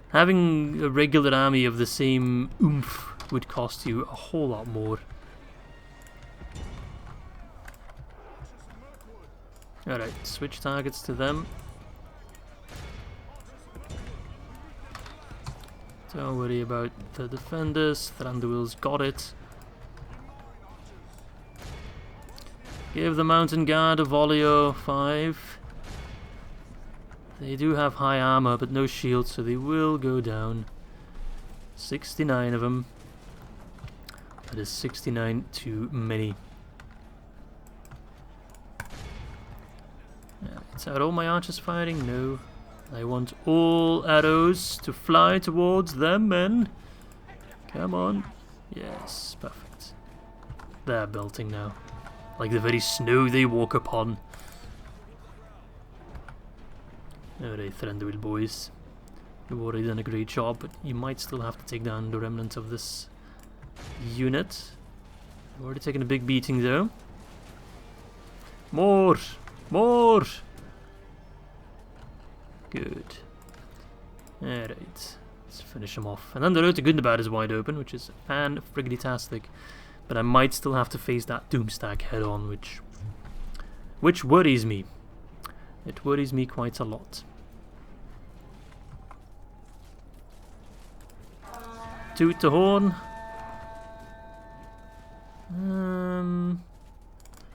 having a regular army of the same oomph would cost you a whole lot more. Alright, switch targets to them. Don't worry about the defenders. Thranduil's got it. Give the Mountain Guard a Volio 5. They do have high armor, but no shield, so they will go down. 69 of them. That is 69 too many. Are all my archers firing? No. I want all arrows to fly towards them, men. Come on. Yes, perfect. They're belting now. Like the very snow they walk upon. Alright, Thranduil boys. You've already done a great job, but you might still have to take down the remnant of this unit. You've already taken a big beating though. More! More! Good. Alright, let's finish him off. And then the road to Gundabad is wide open, which is fan-friggity-tastic. But I might still have to face that Doomstack head on, which worries me. It worries me quite a lot. Toot the horn.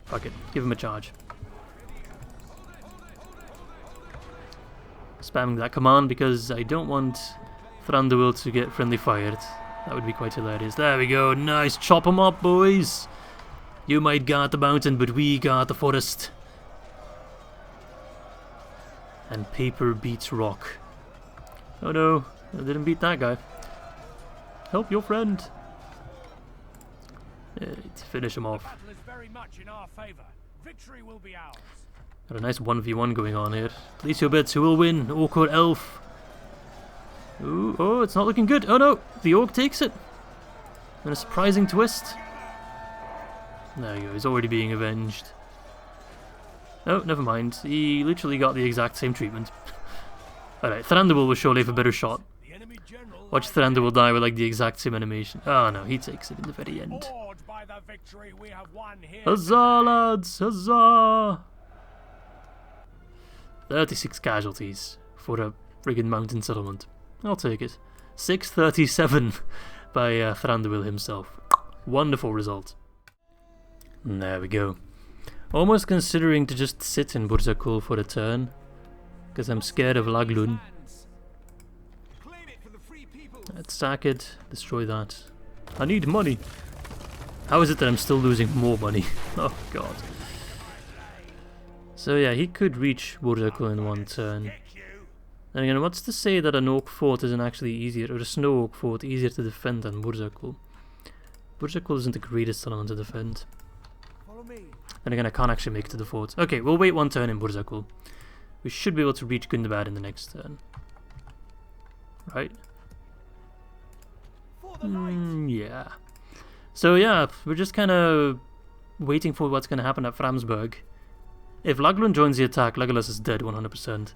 Fuck it, give him a charge. spamming that command because I don't want Thranduil to get friendly fired. That would be quite hilarious. There we go. Nice. Chop them up, boys. You might guard the mountain, but we guard the forest. And paper beats rock. Oh no, I didn't beat that guy. Help your friend. To finish him off. Battle is very much in our favor. Victory will be ours. Got a nice 1v1 going on here. Place your bets, who will win? Orc or elf? Ooh, oh, it's not looking good. Oh no, the orc takes it. And a surprising twist. There you go, he's already being avenged. Oh, never mind. He literally got the exact same treatment. Alright, Thranduil was surely a better shot. Watch Thranduil die with like the exact same animation. Oh no, he takes it in the very end. Huzzah, lads! Huzzah! 36 casualties for a friggin' mountain settlement. I'll take it. 637 by Thranduil himself. Wonderful result. There we go. Almost considering to just sit in Burzakûl for a turn, because I'm scared of Laglun. Let's sack it, destroy that. I need money. How is it that I'm still losing more money? Oh god. So yeah, he could reach Burzakûl in one turn. And again, what's to say that an orc fort isn't actually easier, or a snow orc fort easier to defend than Burzakûl? Burzakûl isn't the greatest settlement to defend. Then again, I can't actually make it to the fort. Okay, we'll wait one turn in Burzakûl. We should be able to reach Gundabad in the next turn. Right? Yeah. So yeah, we're just kind of waiting for what's going to happen at Framsburg. If Laglun joins the attack, Legolas is dead 100%.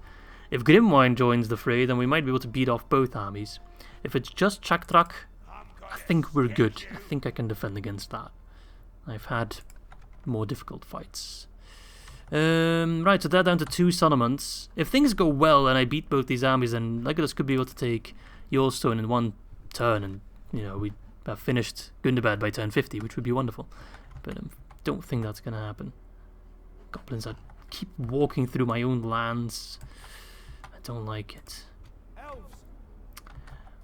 If Grimwine joins the fray, then we might be able to beat off both armies. If it's just Chakdrak, I think we're good. I think I can defend against that. I've had more difficult fights. Right, so they're down to 2 settlements. If things go well and I beat both these armies, then Legolas could be able to take Yellowstone in one turn, and you know, we have finished Gundabad by turn 50, which would be wonderful. But I don't think that's going to happen. Goblins that keep walking through my own lands. I don't like it.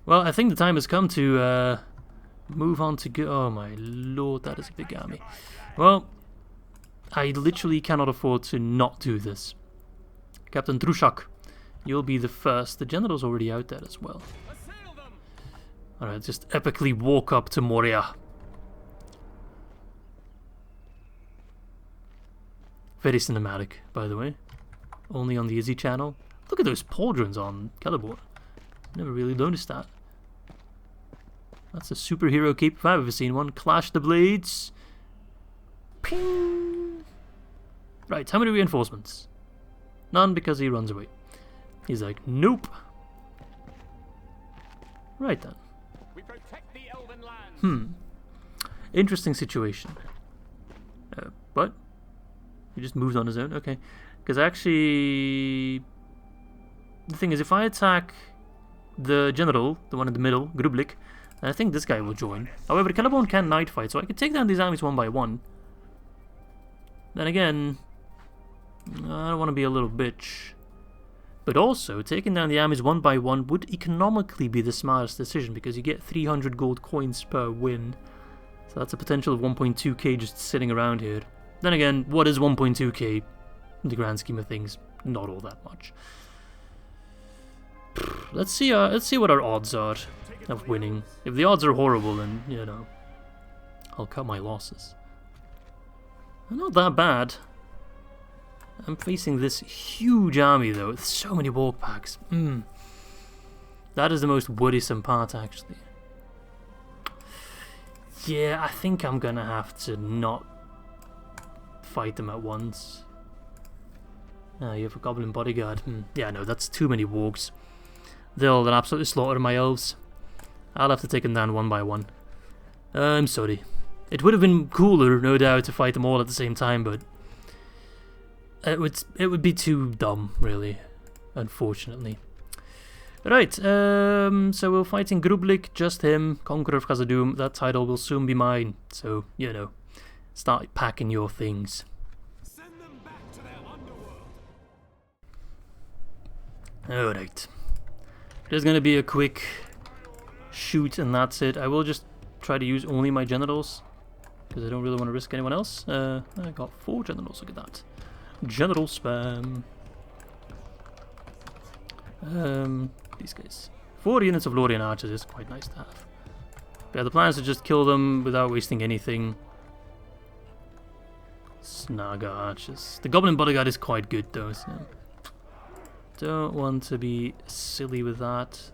Well, I think the time has come to move on to oh my lord, that is a big army. Well, I literally cannot afford to not do this. Captain Drushak, you'll be the first. The general's already out there as well. Alright, just epically walk up to Moria. Very cinematic, by the way. Only on the Izzy channel. Look at those pauldrons on Celeborn. Never really noticed that. That's a superhero cape if I've ever seen one. Clash the blades. Ping! Right, how many reinforcements? None, because he runs away. He's like, nope. Right then. We protect the Elven lands. Interesting situation. What? He just moved on his own? Okay. Because actually... The thing is, if I attack the general, the one in the middle, Grublik, then I think this guy will join. However, Celeborn can night fight, so I could take down these armies one by one. Then again, I don't want to be a little bitch. But also, taking down the armies one by one would economically be the smartest decision, because you get 300 gold coins per win. So that's a potential of 1.2k just sitting around here. Then again, what is 1.2k in the grand scheme of things? Not all that much. Let's see what our odds are of winning. If the odds are horrible, then, you know, I'll cut my losses. They're not that bad. I'm facing this huge army, though, with so many walk packs. That is the most worrisome part, actually. Yeah, I think I'm gonna have to not fight them at once. You have a goblin bodyguard. Yeah, no, that's too many wargs. They'll absolutely slaughter my elves. I'll have to take them down one by one. I'm sorry. It would have been cooler, no doubt, to fight them all at the same time, but it would be too dumb, really, unfortunately. Right, so we're fighting Grublik, just him, Conqueror of Khazad-dûm. That title will soon be mine, so, you know, start packing your things. Send them back to their underworld. Alright. There's gonna be a quick shoot and that's it. I will just try to use only my generals, because I don't really want to risk anyone else. I got 4 generals, look at that. General spam. These guys. 4 units of Lothlorien archers is quite nice to have. But yeah, the plan is to just kill them without wasting anything. Snaga archers. The goblin bodyguard is quite good though, so don't want to be silly with that.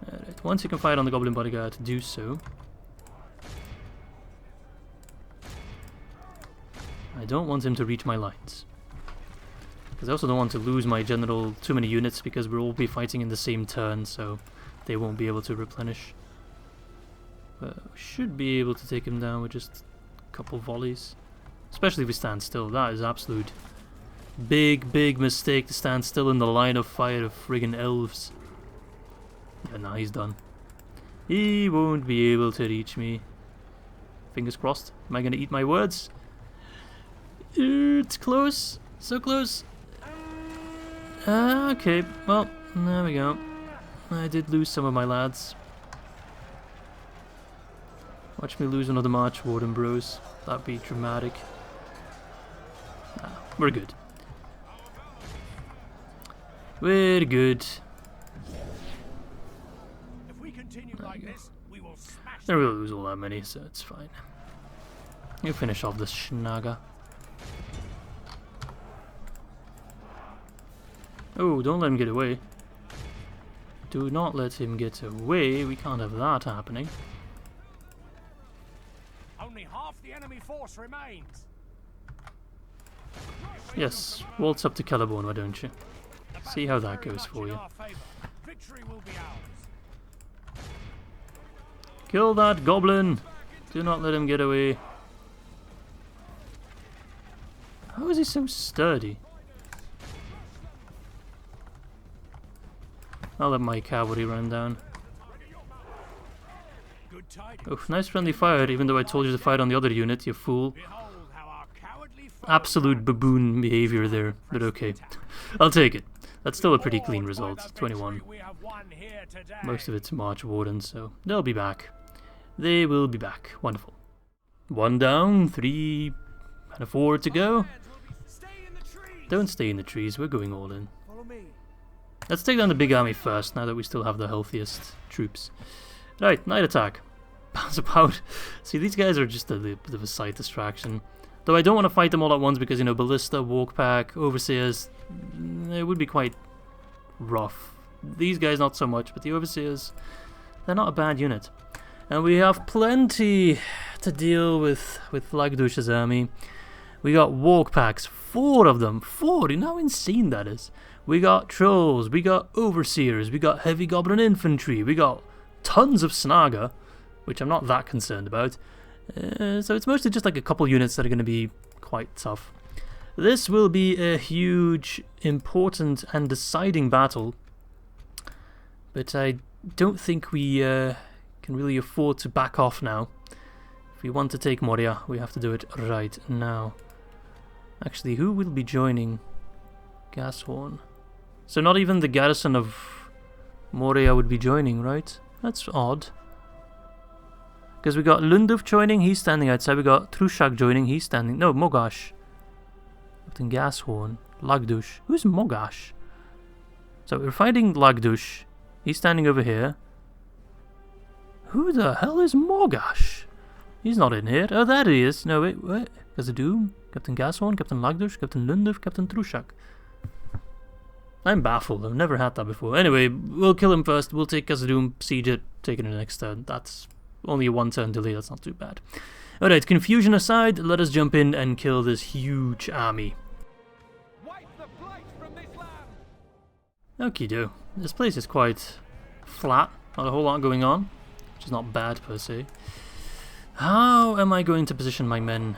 Alright, once you can fight on the goblin bodyguard, do so. I don't want him to reach my lines. Because I also don't want to lose my general too many units, because we'll all be fighting in the same turn, so they won't be able to replenish. But we should be able to take him down with just a couple volleys. Especially if we stand still. That is absolute big mistake to stand still in the line of fire of friggin' elves. Yeah, nah, he's done. He won't be able to reach me. Fingers crossed. Am I gonna eat my words? It's close. So close. Okay, well, there we go. I did lose some of my lads. Watch me lose another March Warden, bros. That'd be dramatic. Nah, we're good. We're good. If we continue like this, we will smash. Don't really lose all that many, so it's fine. You finish off this Schnaga. Oh, don't let him get away. Do not let him get away. We can't have that happening. Only half the enemy force remains. Yes, waltz up to Celeborn, why don't you? See how that goes for you. Victory will be ours. Kill that goblin! Do not let him get away. How is he so sturdy? I'll let my cavalry run down. Oof, nice friendly fire, even though I told you to fight on the other unit, you fool. Absolute baboon behavior there, but okay. I'll take it. That's still a pretty clean result, 21. Most of it's March Wardens, so they'll be back. They will be back. Wonderful. 1 down, 3 and 4 to go. Don't stay in the trees, we're going all in. Let's take down the big army first, now that we still have the healthiest troops. Right, night attack. Bounce about. See, these guys are just a bit of a side distraction. Though I don't want to fight them all at once because, you know, Ballista, Walkpack, Overseers, it would be quite rough. These guys not so much, but the Overseers, they're not a bad unit. And we have plenty to deal with Lagdush's army. We got Walkpacks, 4 of them. 4, you know how insane that is. We got Trolls, we got Overseers, we got Heavy Goblin Infantry, we got tons of Snaga, which I'm not that concerned about. So it's mostly just like a couple units that are going to be quite tough. This will be a huge, important and deciding battle. But I don't think we can really afford to back off now. If we want to take Moria, we have to do it right now. Actually, who will be joining Gashorn? So not even the garrison of Moria would be joining, right? That's odd. Because we got Lunduf joining, he's standing outside. We got Trushak joining, he's standing... No, Mogash. Captain Gashorn. Lagdush. Who's Mogash? So we're fighting Lagdush. He's standing over here. Who the hell is Mogash? He's not in here. Oh, there he is. No, wait. Gazadoom. Captain Gashorn, Captain Lagdush, Captain Lunduf, Captain Trushak. I'm baffled. I've never had that before. Anyway, we'll kill him first. We'll take Gazadoom, siege it, take it in the next turn. That's only a 1-turn delay. That's not too bad. Alright, confusion aside, let us jump in and kill this huge army. Okie do. This place is quite flat. Not a whole lot going on, which is not bad per se. How am I going to position my men?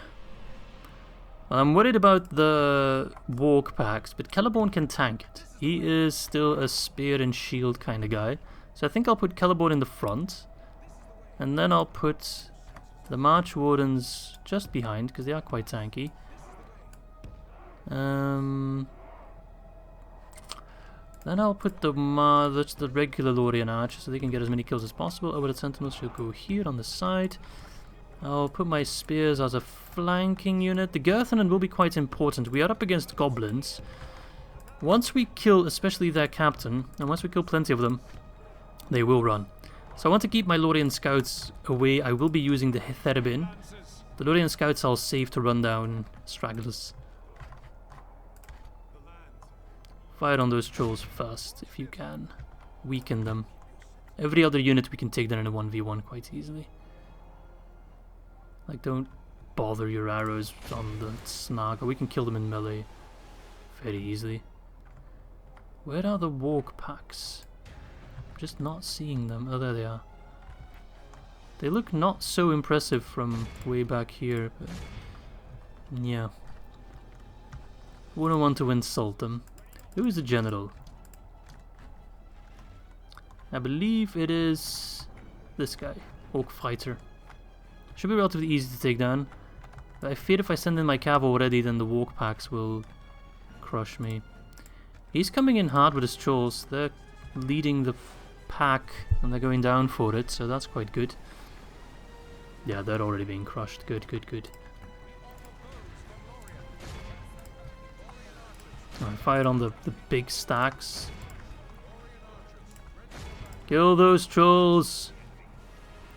Well, I'm worried about the walk packs, but Celeborn can tank it. He is still a spear and shield kind of guy. So I think I'll put Celeborn in the front. And then I'll put the March Wardens just behind, because they are quite tanky. Then I'll put the regular Lothlorien archers so they can get as many kills as possible. Over the sentinels should go here on the side. I'll put my spears as a flanking unit. The Girthanen will be quite important. We are up against goblins. Once we kill, especially their captain, and once we kill plenty of them, they will run. So I want to keep my Lothlorien scouts away. I will be using the Therabin. The Lothlorien scouts I'll save to run down stragglers. Fire on those trolls first, if you can. Weaken them. Every other unit we can take down in a 1v1 quite easily. Like, don't bother your arrows on the snag, or we can kill them in melee very easily. Where are the walk packs? I'm just not seeing them. Oh, there they are. They look not so impressive from way back here, but yeah. Wouldn't want to insult them. Who is the general? I believe it is this guy, Orc Fighter. Should be relatively easy to take down. But I fear if I send in my cav already, then the walk packs will crush me. He's coming in hard with his trolls. They're leading the pack and they're going down for it, so that's quite good. Yeah, they're already being crushed. Good, good, good. I fired on the big stacks. Kill those trolls!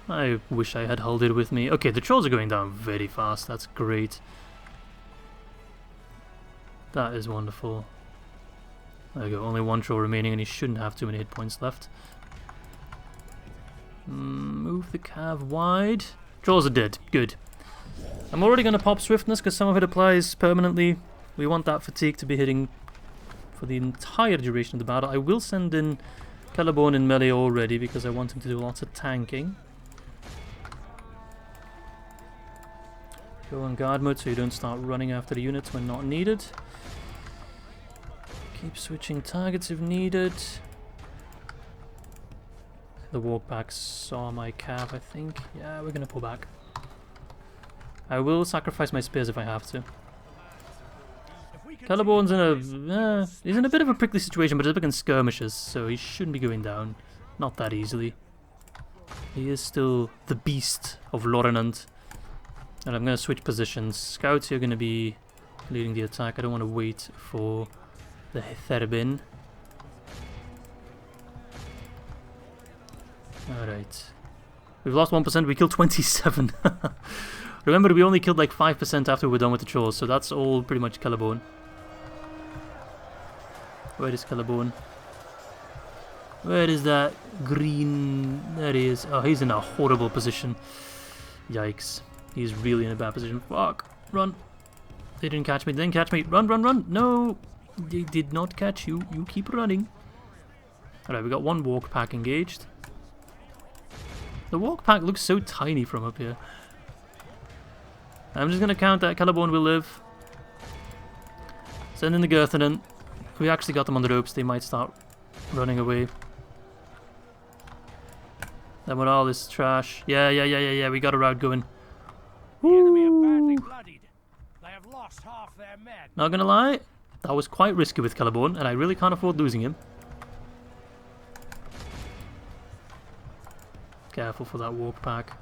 I wish I had held it with me. Okay, the trolls are going down very fast. That's great. That is wonderful. There we go. Only one troll remaining and he shouldn't have too many hit points left. Move the cav wide. Trolls are dead. Good. I'm already going to pop swiftness because some of it applies permanently. We want that fatigue to be hitting for the entire duration of the battle. I will send in Celeborn in melee already because I want him to do lots of tanking. Go on guard mode so you don't start running after the units when not needed. Keep switching targets if needed. The walkbacks saw my cav, I think. Yeah, we're gonna pull back. I will sacrifice my spears if I have to. Celeborn's in he's in a bit of a prickly situation, but he's up against skirmishes, so he shouldn't be going down. Not that easily. He is still the beast of Lothlorien. And I'm going to switch positions. Scouts here are going to be leading the attack. I don't want to wait for the Therabin. Alright. We've lost 1%, we killed 27. Remember, we only killed like 5% after we were done with the trolls, so that's all pretty much Celeborn. Where is Celeborn? Where is that green? There he is. Oh, he's in a horrible position. Yikes. He's really in a bad position. Fuck. Run. They didn't catch me. They didn't catch me. Run, run, run. No. They did not catch you. You keep running. Alright, we got one walk pack engaged. The walk pack looks so tiny from up here. I'm just going to count that Celeborn will live. Send in the Girthanen. We actually got them on the ropes. They might start running away. That morale is trash. Yeah. We got a route going. The enemy are badly bloodied. They have lost half their men. Not gonna lie, that was quite risky with Celeborn, and I really can't afford losing him. Careful for that walk pack.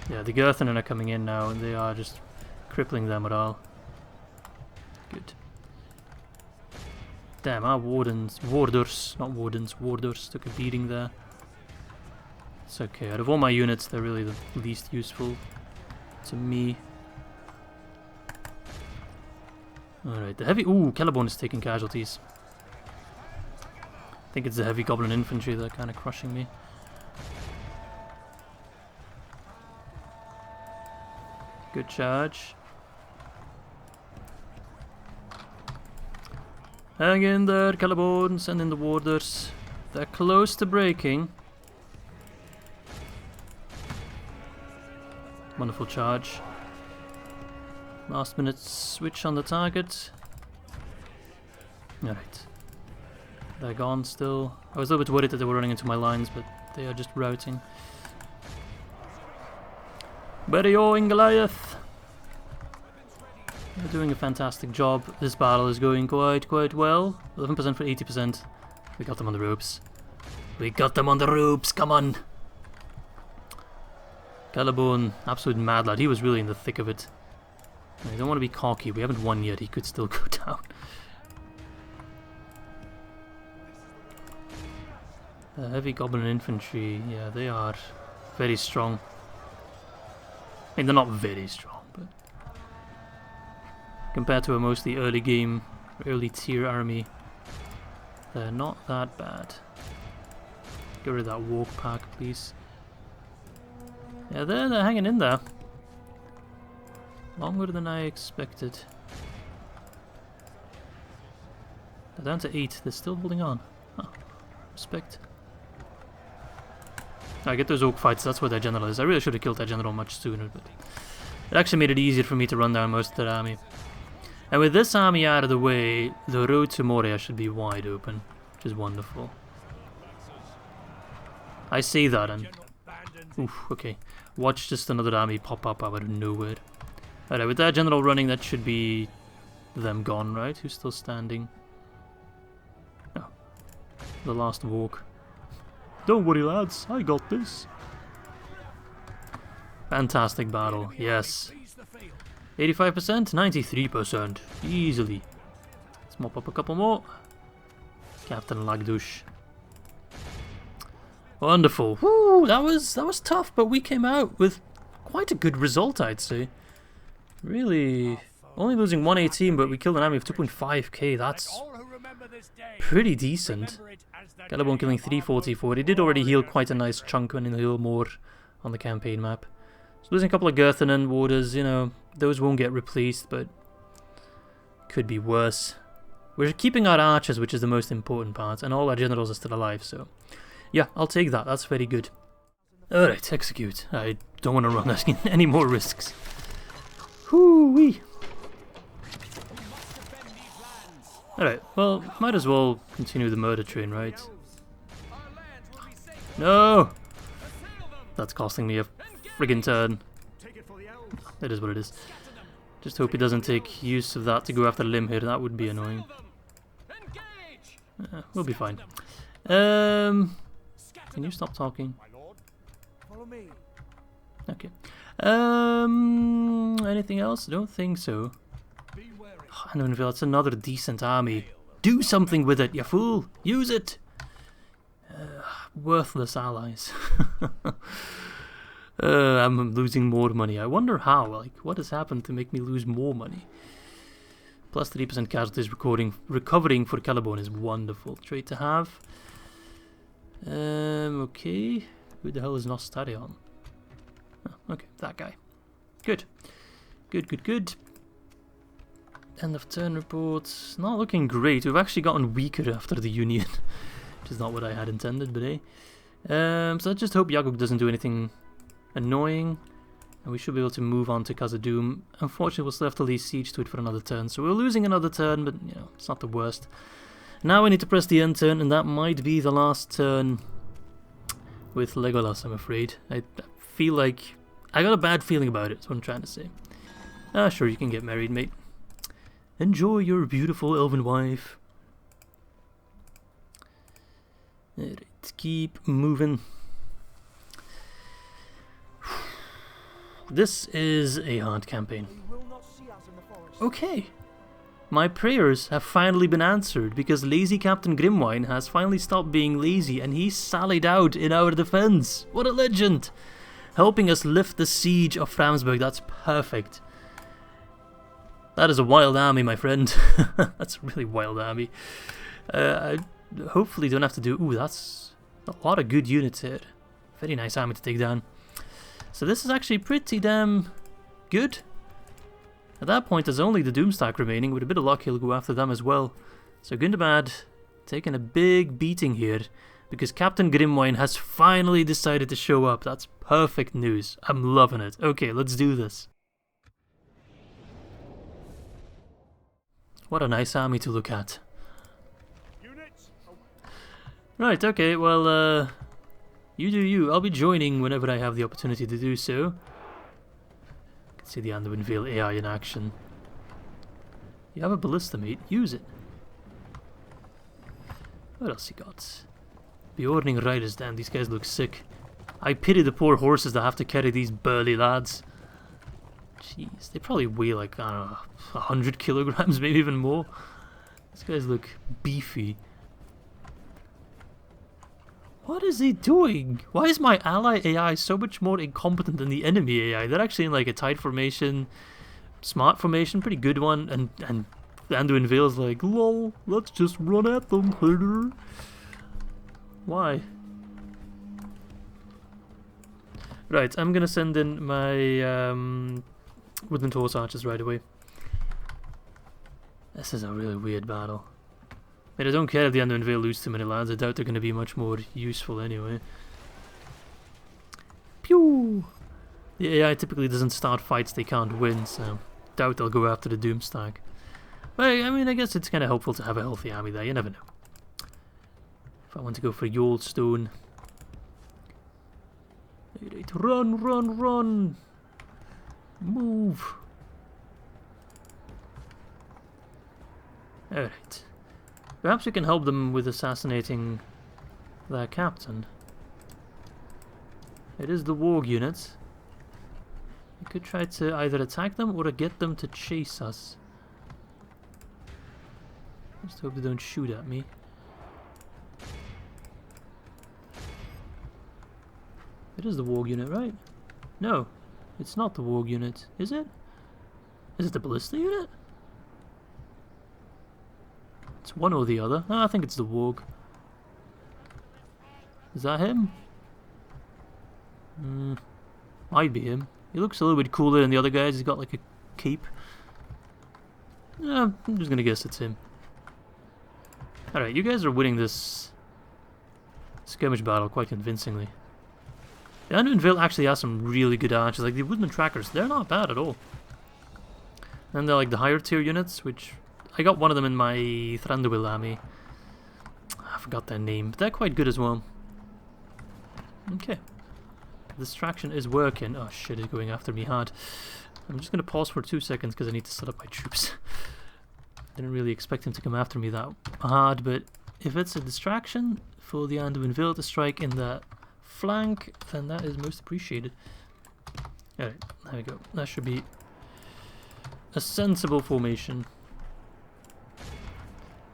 Yeah, the Girthanen are coming in now, and they are just crippling their morale. Good. Damn, our warders, not wardens, warders took a beating there. It's okay, out of all my units, they're really the least useful to me. Alright, the heavy... Ooh, Celeborn is taking casualties. I think it's the heavy goblin infantry that are kind of crushing me. Good charge. Hang in there, Celeborn, send in the warders. They're close to breaking. Wonderful charge. Last minute switch on the target. Alright. They're gone still. I was a little bit worried that they were running into my lines, but they are just routing. Bury all in Goliath! They're doing a fantastic job. This battle is going quite well. 11% for 80%. We got them on the ropes. We got them on the ropes, come on! Caliborn, absolute mad lad. He was really in the thick of it. I don't want to be cocky. We haven't won yet. He could still go down. Heavy goblin infantry. Yeah, they are very strong. I mean, they're not very strong, but compared to a mostly early game, early tier army, they're not that bad. Get rid of that walk pack, please. Yeah, they're hanging in there. Longer than I expected. They're down to 8. They're still holding on. Huh. Respect. I get those oak fights. That's what their general is. I really should have killed that general much sooner, but it actually made it easier for me to run down most of their army. And with this army out of the way, the road to Moria should be wide open, which is wonderful. I say that and... Oof, okay. Watch just another army pop up out of nowhere. Alright, with that general running, that should be them gone, right? Who's still standing? Oh. The last walk. Don't worry, lads. I got this. Fantastic battle. Yes. 85%? 93%. Easily. Let's mop up a couple more. Captain Lagdush. Wonderful. Woo, that was tough, but we came out with quite a good result, I'd say. Really, only losing 118, but we killed an army of 2.5k. That's pretty decent. Caliborn killing 344. He did already heal quite a nice chunk and he'll heal more on the campaign map. So losing a couple of Girthenen warders, you know, those won't get replaced, but could be worse. We're keeping our archers, which is the most important part, and all our generals are still alive, so... Yeah, I'll take that. That's very good. Alright, execute. I don't want to run any more risks. Hoo-wee! Alright, well, might as well continue the murder train, right? No! That's costing me a friggin' turn. It is what it is. Just hope he doesn't take use of that to go after Lim here. That would be annoying. We'll be fine. Can you stop talking? Okay. Anything else? I don't think so. I don't feel it's another decent army. Do something with it, you fool! Use it! Worthless allies. I'm losing more money. I wonder how. Like, what has happened to make me lose more money? Plus 3% casualties recovering for Caliborn is wonderful. Trait to have. Okay. Who the hell is Nostarion? Oh, okay, that guy. Good. Good. End of turn reports. Not looking great. We've actually gotten weaker after the Union. Which is not what I had intended, but hey. So I just hope Yagok doesn't do anything annoying. And we should be able to move on to Khazad-dûm. Unfortunately, we'll still have to lay siege to it for another turn. So we're losing another turn, but, you know, it's not the worst. Now we need to press the end turn, and that might be the last turn with Legolas, I'm afraid. I feel like... I got a bad feeling about it, that's what I'm trying to say. Ah, sure, you can get married, mate. Enjoy your beautiful elven wife. Alright, keep moving. This is a hard campaign. Okay. My prayers have finally been answered because lazy Captain Grimwine has finally stopped being lazy and he sallied out in our defense. What a legend! Helping us lift the siege of Framsburg. That's perfect. That is a wild army, my friend. That's a really wild army. I hopefully don't have to do... Ooh, that's a lot of good units here. Very nice army to take down. So this is actually pretty damn good. At that point, there's only the Doomstack remaining. With a bit of luck, he'll go after them as well. So Gundabad taking a big beating here because Captain Grimwine has finally decided to show up. That's perfect news. I'm loving it. Okay, let's do this. What a nice army to look at. Right, okay, well, you do you. I'll be joining whenever I have the opportunity to do so. See the Anduin Vale AI in action. You have a ballista, mate. Use it. What else you got? Beorning riders, damn, these guys look sick. I pity the poor horses that have to carry these burly lads. Jeez, they probably weigh like, I don't know, 100 kilograms, maybe even more. These guys look beefy. What is he doing? Why is my ally AI so much more incompetent than the enemy AI? They're actually in like a tight formation, smart formation, pretty good one, and Anduin Vale's like, lol, let's just run at them, herder. Why? Right, I'm gonna send in my woodland horse archers right away. This is a really weird battle. I mean, I don't care if the Anduin Vale lose too many lads. I doubt they're gonna be much more useful anyway. Pew! The AI typically doesn't start fights they can't win, so doubt they'll go after the Doomstack. But I mean, I guess it's kind of helpful to have a healthy army there. You never know. If I want to go for Yoldstone. Alright, run, run, run! Move! Alright. Perhaps we can help them with assassinating their captain. It is the warg unit. We could try to either attack them or get them to chase us. Just hope they don't shoot at me. It is the warg unit, right? No, it's not the warg unit, is it? Is it the ballista unit? It's one or the other. No, I think it's the warg. Is that him? Might be him. He looks a little bit cooler than the other guys. He's got like a cape. I'm just gonna guess it's him. Alright, you guys are winning this skirmish battle quite convincingly. The Anduin Vale actually has some really good archers. Like the woodland trackers, they're not bad at all. And they're like the higher tier units, which I got one of them in my Thranduil army. I forgot their name, but they're quite good as well. Okay. This distraction is working. Oh shit, he's going after me hard. I'm just going to pause for 2 seconds because I need to set up my troops. Didn't really expect him to come after me that hard, but if it's a distraction for the Anduin Vale to strike in that flank, then that is most appreciated. Alright, there we go. That should be a sensible formation.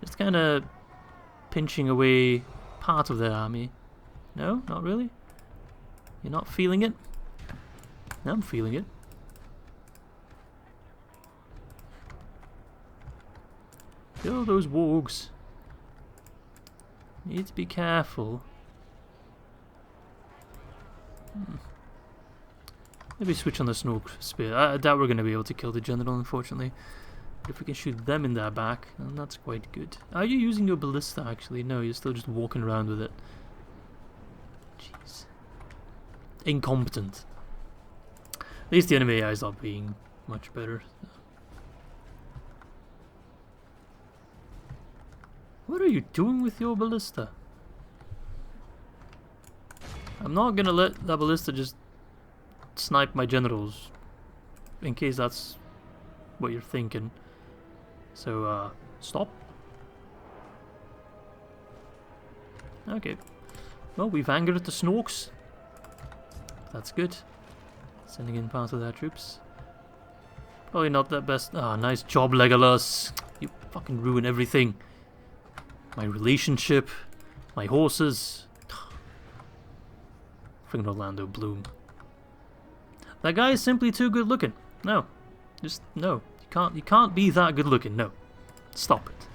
Just kind of pinching away part of their army. No, not really? You're not feeling it? No, I'm feeling it. Kill those wargs. Need to be careful. Maybe switch on the Snoke Spear. I doubt we're going to be able to kill the general, unfortunately. But if we can shoot them in their back, then that's quite good. Are you using your ballista, actually? No, you're still just walking around with it. Jeez. Incompetent. At least the enemy AI is not being much better. What are you doing with your ballista? I'm not gonna let that ballista just snipe my generals, in case that's what you're thinking. So, stop. Okay. Well, we've angered the Snorks. That's good. Sending in part of their troops. Probably not the best. Ah, nice job, Legolas. You fucking ruin everything. My relationship, my horses. Freaking Orlando Bloom. That guy is simply too good looking. No. Just no. You can't be that good looking, no. Stop it.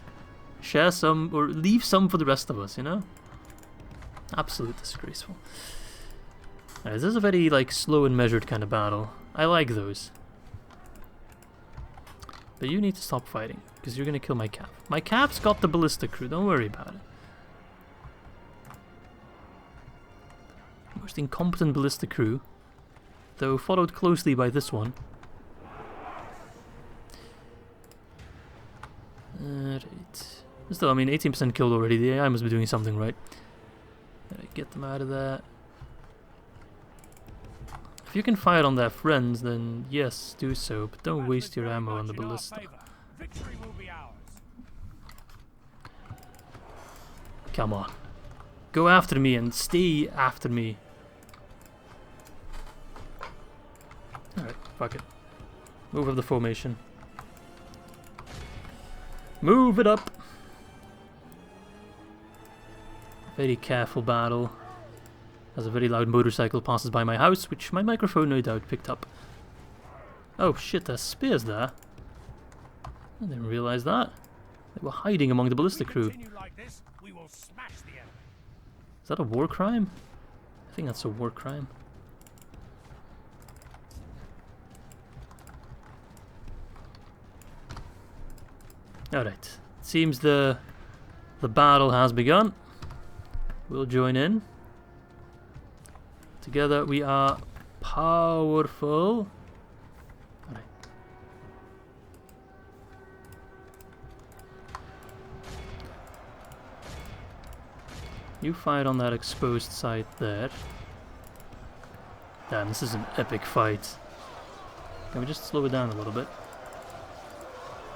Share some or leave some for the rest of us, you know? Absolutely disgraceful. Alright, this is a very like slow and measured kind of battle. I like those. But you need to stop fighting, because you're gonna kill my cap. My cap's got the ballista crew, don't worry about it. Most incompetent ballista crew, though followed closely by this one. Alright. Still, I mean, 18% killed already. The AI must be doing something right. Get them out of there. If you can fire on their friends, then yes, do so, but don't waste your ammo on the ballista. Victory will be Come on. Go after me and stay after me. Alright, fuck it. Move up the formation. Move it up! Very careful battle. As a very loud motorcycle passes by my house, which my microphone no doubt picked up. Oh shit, there's spears there. I didn't realize that. They were hiding among the ballista crew. Is that a war crime? I think that's a war crime. Alright. Seems the battle has begun. We'll join in. Together we are powerful. Alright. You fight on that exposed site there. Damn, this is an epic fight. Can we just slow it down a little bit?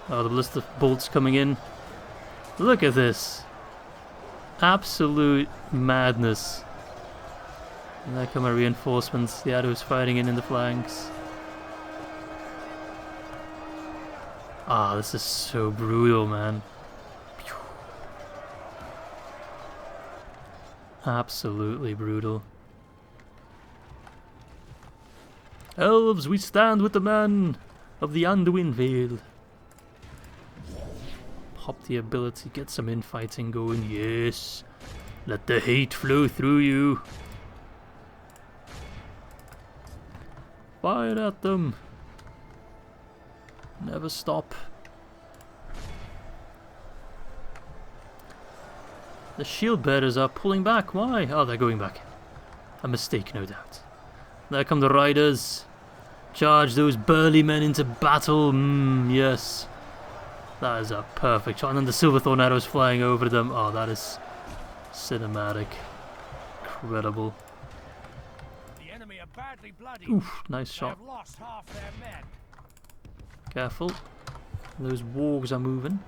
Oh, the ballista bolts coming in. Look at this. Absolute madness. And there come our reinforcements. The arrows fighting in the flanks. Ah, this is so brutal, man. Absolutely brutal. Elves, we stand with the man of the Anduin Vale. Pop the ability, get some infighting going. Yes. Let the hate flow through you. Fire at them. Never stop. The shield bearers are pulling back. Why? Oh, they're going back. A mistake, no doubt. There come the riders. Charge those burly men into battle. Yes. That is a perfect shot. And then the Silverthorn arrows flying over them. Oh, that is cinematic. Incredible. The enemy are badly bloodied. Oof, nice shot. They have lost half their men. Careful. Those wargs are moving.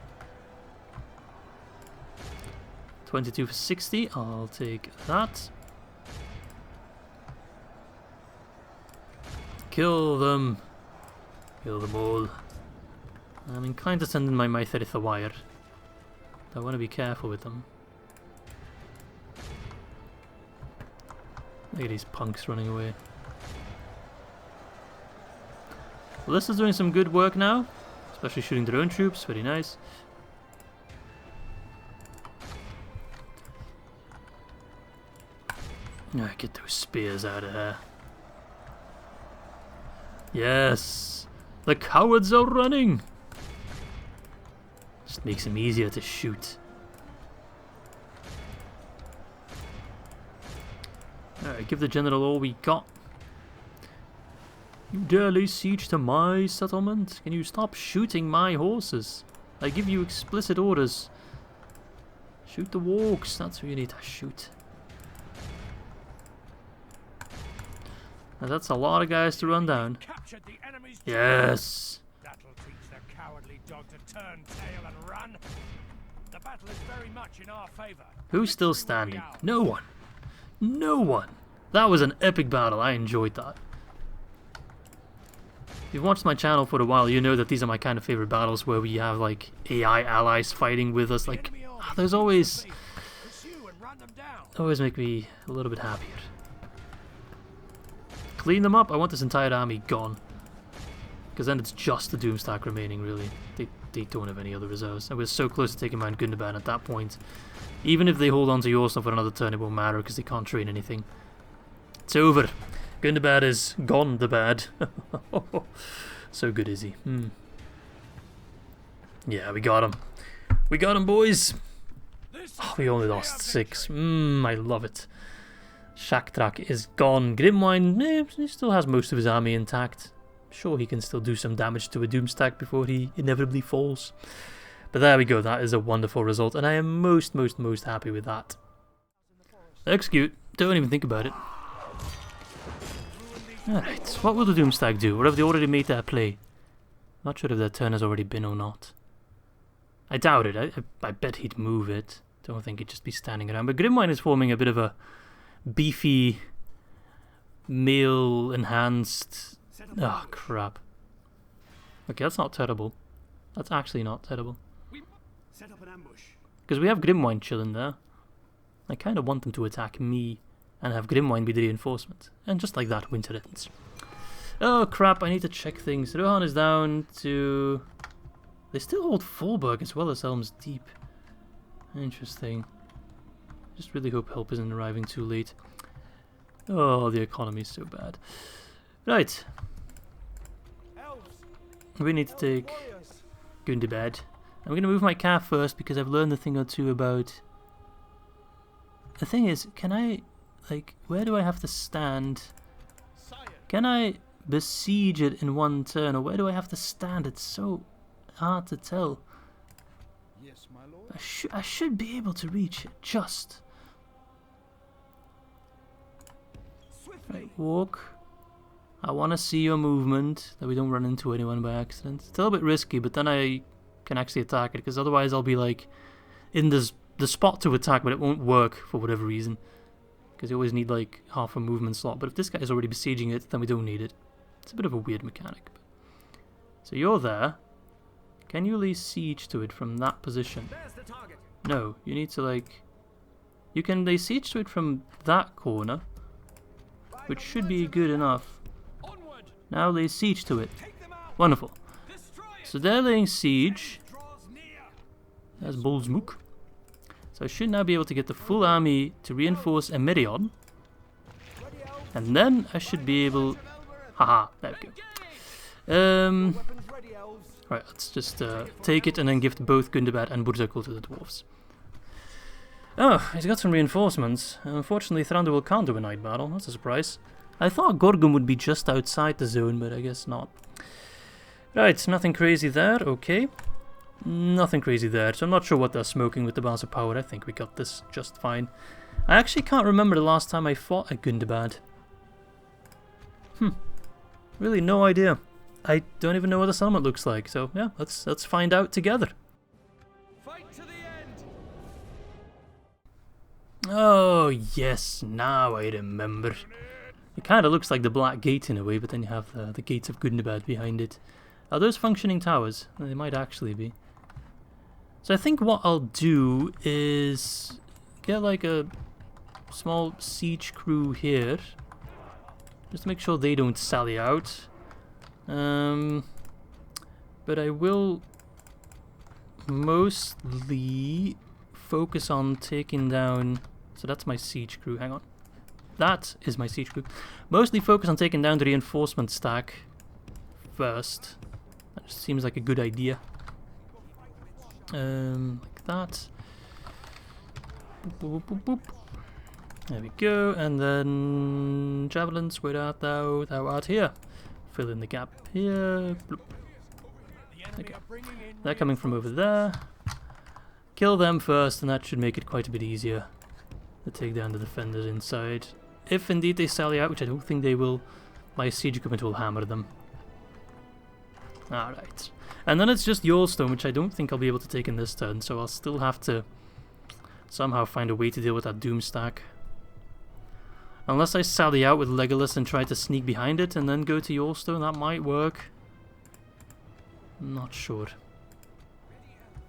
22 for 60. I'll take that. Kill them. Kill them all. I'm inclined to send in my Mytherith wire. I want to be careful with them. Look at these punks running away. Well, this is doing some good work now. Especially shooting their own troops. Very nice. Get those spears out of here. Yes! The cowards are running! Just makes them easier to shoot. Alright, give the general all we got. You dare lay siege to my settlement? Can you stop shooting my horses? I give you explicit orders. Shoot the wargs, that's who you need to shoot. Now that's a lot of guys to run down. Yes! That'll teach the cowardly dog to turn tail and run. The battle is very much in our favor. Who's still standing? No one. No one. That was an epic battle. I enjoyed that. If you've watched my channel for a while, you know that these are my kind of favorite battles where we have like AI allies fighting with us. Like, there's always make me a little bit happier. Clean them up. I want this entire army gone. Because then it's just the Doomstack remaining, really. They don't have any other reserves. And we're so close to taking Mount Gundabad at that point. Even if they hold on to Yorston for another turn, it won't matter because they can't train anything. It's over. Gundabad is gone, the bad. So good, Izzy. Yeah, we got him. We got him, boys. Oh, we only lost 6. I love it. Shaktrak is gone. Grimwine, he still has most of his army intact. Sure, he can still do some damage to a Doomstack before he inevitably falls. But there we go, that is a wonderful result, and I am most happy with that. Execute. Don't even think about it. Alright, what will the Doomstack do? Or have they already made their play? Not sure if their turn has already been or not. I doubt it. I bet he'd move it. Don't think he'd just be standing around. But Grimwine is forming a bit of a beefy, male-enhanced... Oh, crap. Okay, that's not terrible. That's actually not terrible. Set up an ambush. Because we have Grimwine chilling there. I kind of want them to attack me and have Grimwine be the reinforcement. And just like that, winter ends. Oh crap, I need to check things. Rohan is down to... They still hold Fallburg as well as Helm's Deep. Interesting. Just really hope help isn't arriving too late. Oh, the economy is so bad. Right. We need to take Gundabad. I'm going to move my calf first because I've learned a thing or two about... The thing is, can I... Like, where do I have to stand? Can I besiege it in one turn, or where do I have to stand? It's so hard to tell. Yes, my lord. I should be able to reach it, just. Right, walk. I want to see your movement, that we don't run into anyone by accident. It's a little bit risky, but then I can actually attack it, because otherwise I'll be like in the spot to attack, but it won't work for whatever reason. Because you always need like half a movement slot. But if this guy is already besieging it, then we don't need it. It's a bit of a weird mechanic. So you're there. Can you lay siege to it from that position? No, you need to like... You can lay siege to it from that corner, which should be good enough. Now lay siege to it. Wonderful. So they're laying siege. There's Burzakûl. So I should now be able to get the full army to reinforce Emirion. And then I should be able... Haha, there we go. Right, let's just take it and then give both Gundabad and Burzakûl to the dwarves. Oh, he's got some reinforcements. Unfortunately, Thranduil can't do a night battle. That's a surprise. I thought Gorgum would be just outside the zone, but I guess not. Right, nothing crazy there. Okay. Nothing crazy there, so I'm not sure what they're smoking with the Bars of Power. I think we got this just fine. I actually can't remember the last time I fought a Gundabad. Really no idea. I don't even know what the settlement looks like, so yeah, let's find out together. Fight to the end. Oh yes, now I remember. It kind of looks like the Black Gate in a way, but then you have the gates of Gundabad behind it. Are those functioning towers? They might actually be. So I think what I'll do is get like a small siege crew here, just to make sure they don't sally out. But I will mostly focus on taking down... So that's my siege crew, hang on. That is my siege crew. Mostly focus on taking down the reinforcement stack first. That just seems like a good idea. Like that. Boop, boop, boop, boop. There we go, and then javelins, where art thou? Thou art here. Fill in the gap here. Bloop. Okay. They're coming from over there. Kill them first, and that should make it quite a bit easier to take down the defenders inside. If indeed they sally out, which I don't think they will, my siege equipment will hammer them. Alright. And then it's just Yolstone, which I don't think I'll be able to take in this turn, so I'll still have to somehow find a way to deal with that Doom stack. Unless I sally out with Legolas and try to sneak behind it and then go to Yolstone, that might work. I'm not sure.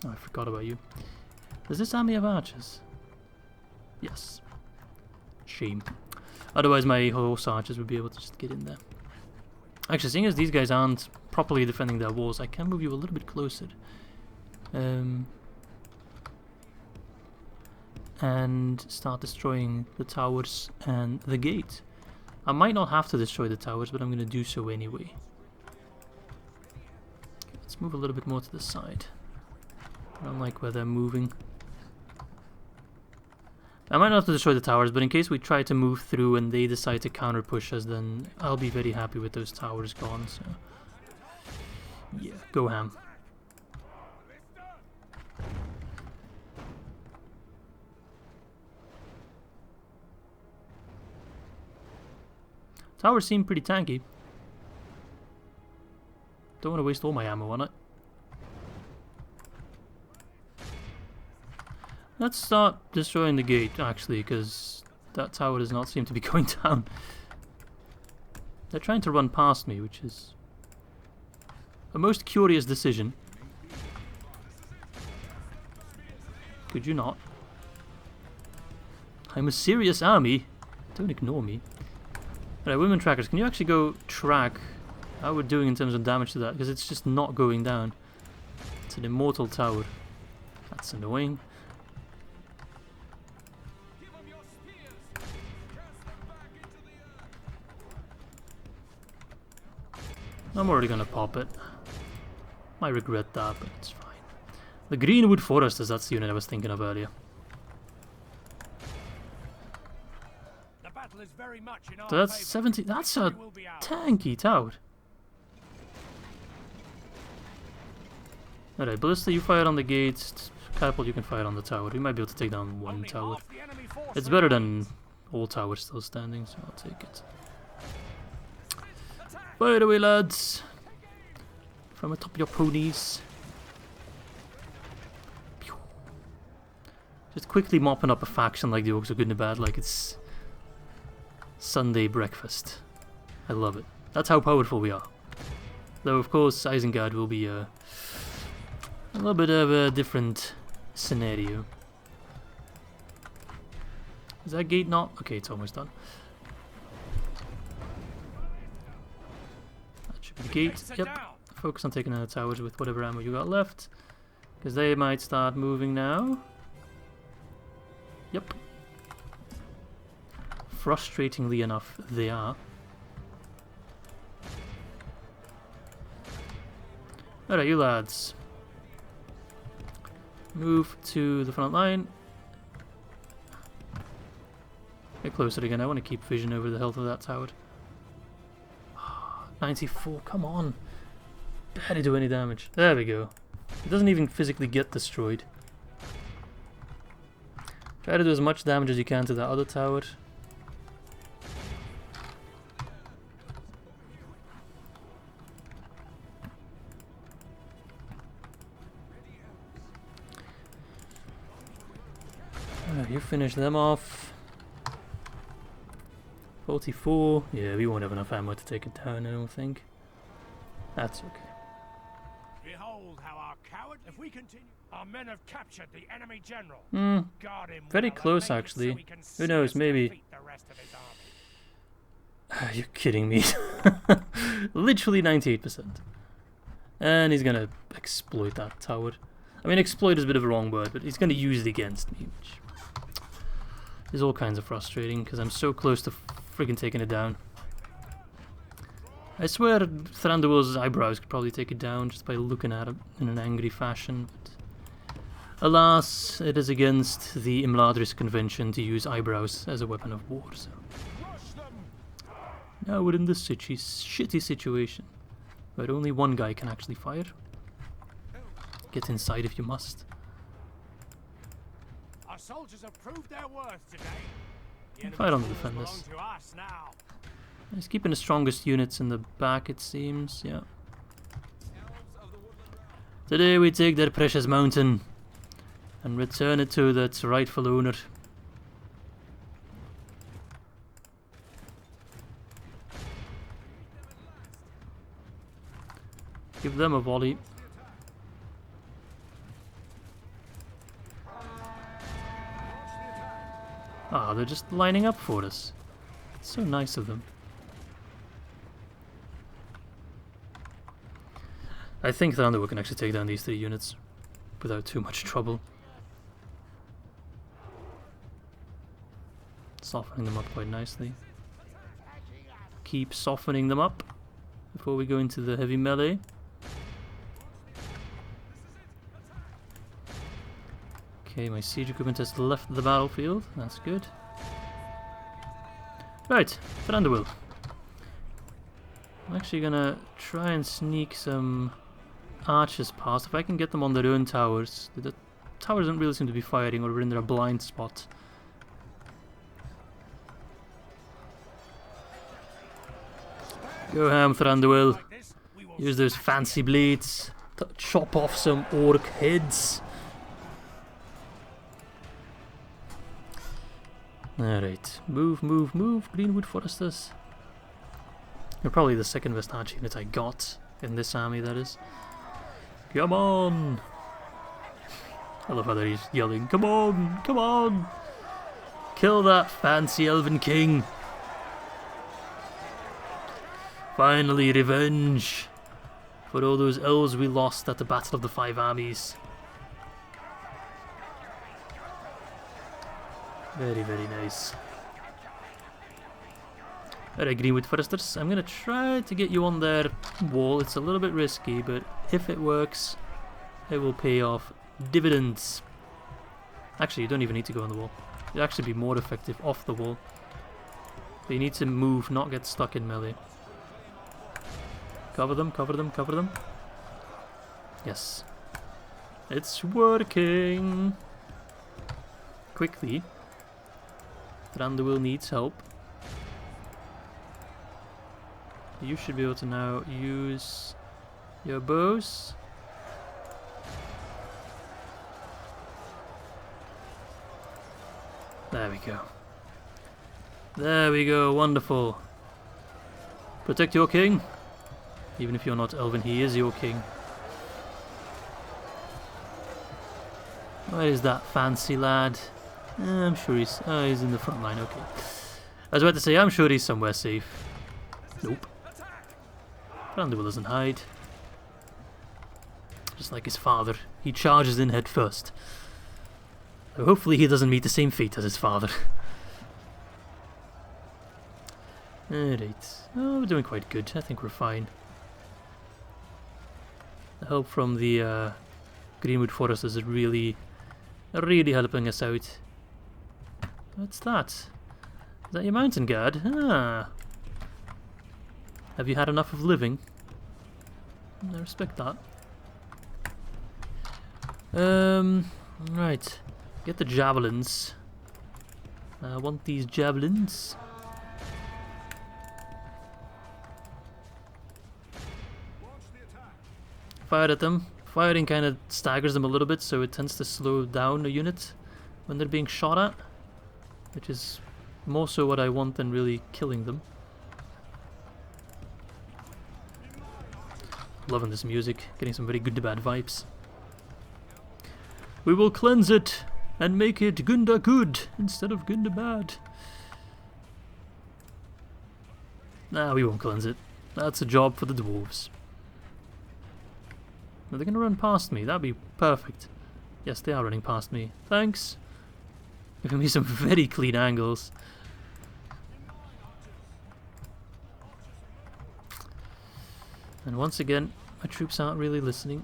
Oh, I forgot about you. Does this army have archers? Yes. Shame. Otherwise my horse archers would be able to just get in there. Actually, seeing as these guys aren't properly defending their walls, I can move you a little bit closer. And start destroying the towers and the gate. I might not have to destroy the towers, but I'm going to do so anyway. Let's move a little bit more to the side. I don't like where they're moving. I might not have to destroy the towers, but in case we try to move through and they decide to counter push us, then I'll be very happy with those towers gone. So yeah, go ham. Towers seem pretty tanky. Don't want to waste all my ammo on it. Let's start destroying the gate, actually, because that tower does not seem to be going down. They're trying to run past me, which is a most curious decision. Could you not? I'm a serious army. Don't ignore me. Alright, women trackers, can you actually go track how we're doing in terms of damage to that? Because it's just not going down. It's an immortal tower. That's annoying. I'm already gonna pop it. Might regret that, but it's fine. The Greenwood Foresters, that's the unit I was thinking of earlier. The battle is very much in our So that's favor. 70. That's a Victory will be ours. tanky tower. Alright, Ballista, you fire on the gates. Catapult, you can fire on the tower. We might be able to take down one Only tower. half the enemy force It's better remains. than all towers still standing, so I'll take it. Fire away, lads! From atop your ponies. Pew. Just quickly mopping up a faction like the Orcs of Gundabad like it's Sunday breakfast. I love it. That's how powerful we are. Though, of course, Isengard will be a little bit of a different scenario. Is that gate not? Okay, it's almost done. That should be the gate. Yep. Focus on taking out the towers with whatever ammo you got left. Because they might start moving now. Yep. Frustratingly enough, they are. Alright, you lads. Move to the front line. Get closer again. I want to keep vision over the health of that tower. 94, come on. Barely do any damage. There we go. It doesn't even physically get destroyed. Try to do as much damage as you can to that other tower. You finish them off. 44. Yeah, we won't have enough ammo to take it down, I don't think. That's okay. Behold how our coward, if we continue, our men have captured the enemy general. Guard him Very well and close, make it actually. so we can Who knows, see us maybe. defeat the rest of his army. You're kidding me. Literally 98%. And he's gonna exploit that tower. I mean, exploit is a bit of a wrong word, but he's gonna use it against me, which is all kinds of frustrating, because I'm so close to friggin' taking it down. I swear Thranduil's eyebrows could probably take it down just by looking at it in an angry fashion, but alas, it is against the Imladris convention to use eyebrows as a weapon of war, so... Now we're in this shitty situation, where only one guy can actually fire. Get inside if you must. Our soldiers have proved their worth today. The Fire on the enemy's defenders. forces belong to us now. He's keeping the strongest units in the back, it seems, yeah. Today we take their precious mountain and return it to its rightful owner. Give them a volley. Ah, they're just lining up for us. It's so nice of them. I think Thranduil can actually take down these 3 units without too much trouble. Softening them up quite nicely. Keep softening them up before we go into the heavy melee. Okay, my siege equipment has left the battlefield. That's good. Right, Thranduil. I'm actually gonna try and sneak some archers past. If I can get them on their own towers. The towers don't really seem to be firing, or we're in their blind spot. Go ham, Thranduil. Like this, we will Use those fancy blades to chop off some orc heads. Alright, move, move, move, Greenwood Foresters. You're probably the second best archer unit I got in this army, that is. Come on! I love how they're yelling, come on, come on! Kill that fancy elven king! Finally, revenge! For all those elves we lost at the Battle of the Five Armies. Very, very nice. Alright, Greenwood Foresters, I'm gonna try to get you on their wall. It's a little bit risky, but if it works, it will pay off dividends. Actually, you don't even need to go on the wall. It'll actually be more effective off the wall. But you need to move, not get stuck in melee. Cover them, cover them, cover them. Yes. It's working! Quickly. Thranduil needs help. You should be able to now use your bows. There we go. There we go, wonderful. Protect your king. Even if you're not elven, he is your king. Where is that fancy lad? I'm sure he's in the front line, okay. I was about to say, I'm sure he's somewhere safe. Nope. Thranduil doesn't hide. Just like his father, he charges in head first. So hopefully he doesn't meet the same fate as his father. Alright. Oh, we're doing quite good. I think we're fine. The help from the Greenwood Foresters is really helping us out. What's that? Is that your mountain guard? Ah. Have you had enough of living? I respect that. Right. Get the javelins. I want these javelins. Fire at them. Firing kind of staggers them a little bit, so it tends to slow down a unit when they're being shot at, which is more so what I want than really killing them. Loving this music, getting some very Gundabad vibes. We will cleanse it and make it Gundabad instead of Gundabad. Nah, we won't cleanse it. That's a job for the dwarves. Are they going to run past me? That'd be perfect. Yes, they are running past me. Thanks. Giving me some very clean angles. And once again, my troops aren't really listening.